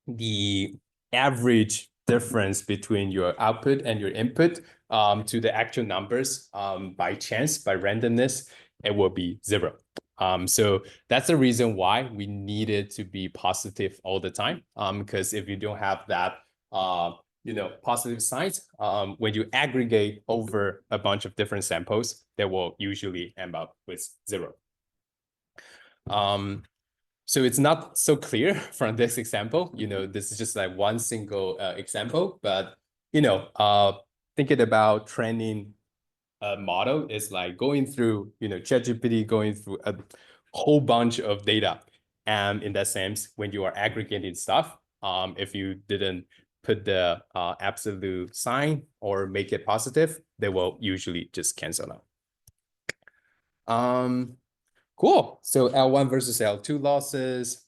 the average difference between your output and your input to the actual numbers by chance, by randomness, it will be 0. So that's the reason why we need it to be positive all the time. Because if you don't have that, positive signs, when you aggregate over a bunch of different samples, they will usually end up with 0. So it's not so clear from this example. This is just like one single example, but thinking about training a model is like going through, ChatGPT going through a whole bunch of data. And in that sense, when you are aggregating stuff, if you didn't put the absolute sign or make it positive, they will usually just cancel out. Cool. So L1 versus L2 losses,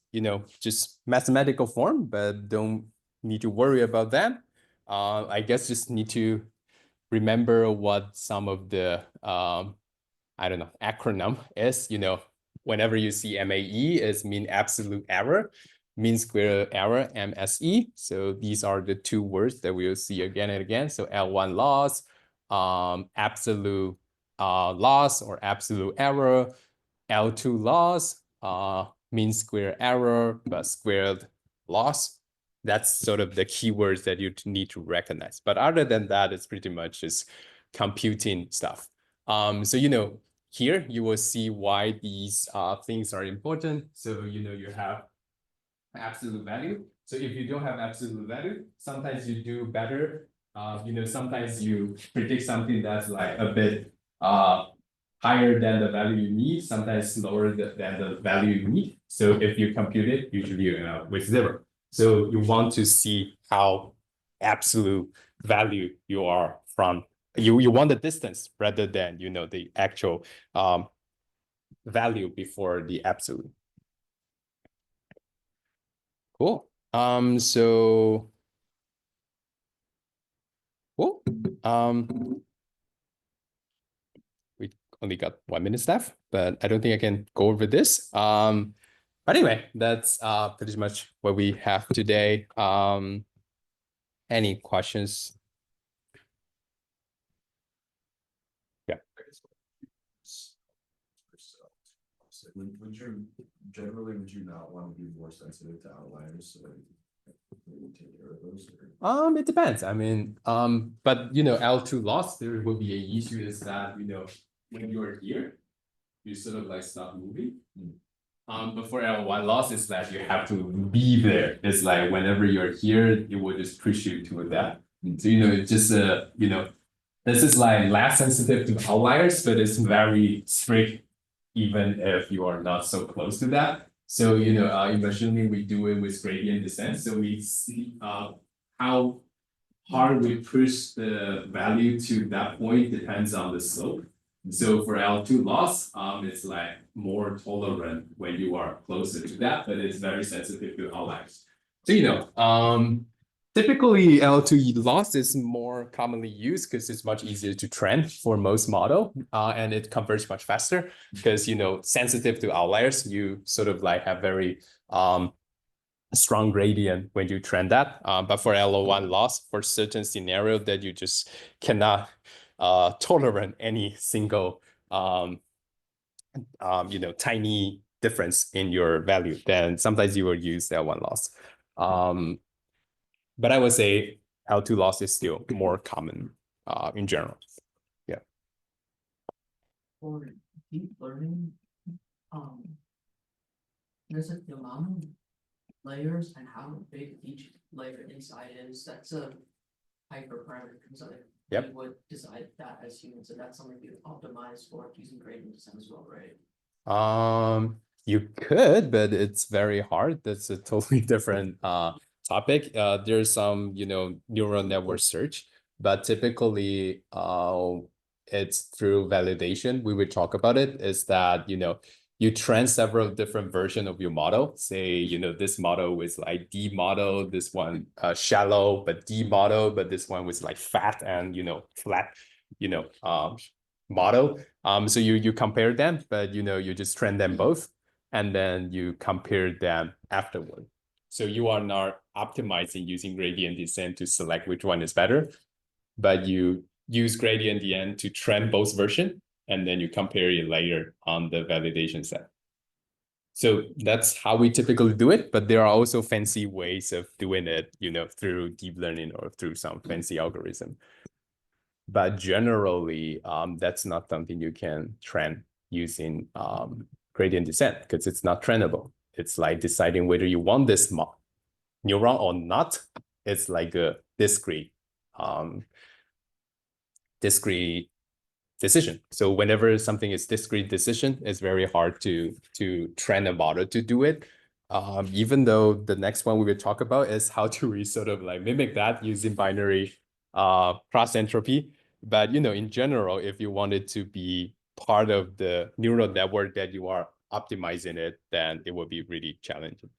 just mathematical form, but don't need to worry about that. I guess just need to remember what some of the I don't know, acronym is. Whenever you see MAE is mean absolute error, mean square error, MSE. So these are the two words that we'll see again and again. So L1 loss, absolute loss or absolute error, L2 loss, mean square error, but squared loss. That's sort of the keywords that you need to recognize. But other than that, it's pretty much just computing stuff. So, here you will see why these things are important. So, you have absolute value. So if you don't have absolute value, sometimes you do better. Sometimes you predict something that's like a bit higher than the value you need, sometimes lower than the value you need. So if you compute it, usually you end up with 0. So you want to see how absolute value you are from. You want the distance rather than the actual value before the absolute. Cool. So Cool. We only got 1 minute left, but I don't think I can go over this. But anyway, that's pretty much what we have today. Any questions? Yeah. Would you generally not want to be more sensitive to outliers so that you take care of those? Or? It depends. I mean, but you know, L2 loss, there will be an issue is that, you know, when you're here, you sort of like stop moving. But for L1 loss, it's that you have to be there. It's like whenever you're here, it will just push you to that. So, you know, it's just you know, this is like less sensitive to outliers, but it's very strict, even if you are not so close to that. So, you know, in machine learning, we do it with gradient descent. So we see how hard we push the value to that point depends on the slope. So for L2 loss, it's like more tolerant when you are closer to that, but it's very sensitive to outliers. So, you know, typically L2 loss is more commonly used because it's much easier to train for most model, and it converts much faster because, you know, sensitive to outliers, you sort of like have very strong gradient when you train that. But for L1 loss, for certain scenario that you just cannot tolerate any single you know, tiny difference in your value, then sometimes you will use L1 loss. But I would say L2 loss is still more common in general. Yeah. For deep learning, there's like the amount of layers and how big each layer inside is. That's a hyperparameter because Yep. we would decide that as humans, and that's something you optimize for using gradient descent as well, right? You could, but it's very hard. That's a totally different topic. There's some, you know, neural network search, but typically it's through validation. We would talk about it, is that, you know, you train several different versions of your model. Say, you know, this model was like D model, this one shallow but D model, but this one was like fat and, you know, flat, you know, model. So you compare them, but you know, you just train them both, and then you compare them afterward. So you are not optimizing using gradient descent to select which one is better, but you use gradient descent to train both version, and then you compare it later on the validation set. So that's how we typically do it, but there are also fancy ways of doing it, you know, through deep learning or through some fancy algorithm. But generally, that's not something you can train using gradient descent because it's not trainable. It's like deciding whether you want this neuron or not. It's like a discrete decision. So whenever something is discrete decision, it's very hard to train a model to do it. Even though the next one we will talk about is how to we sort of like mimic that using binary cross entropy. But you know, in general, if you want it to be part of the neural network that you are optimizing it, then it will be really challenging.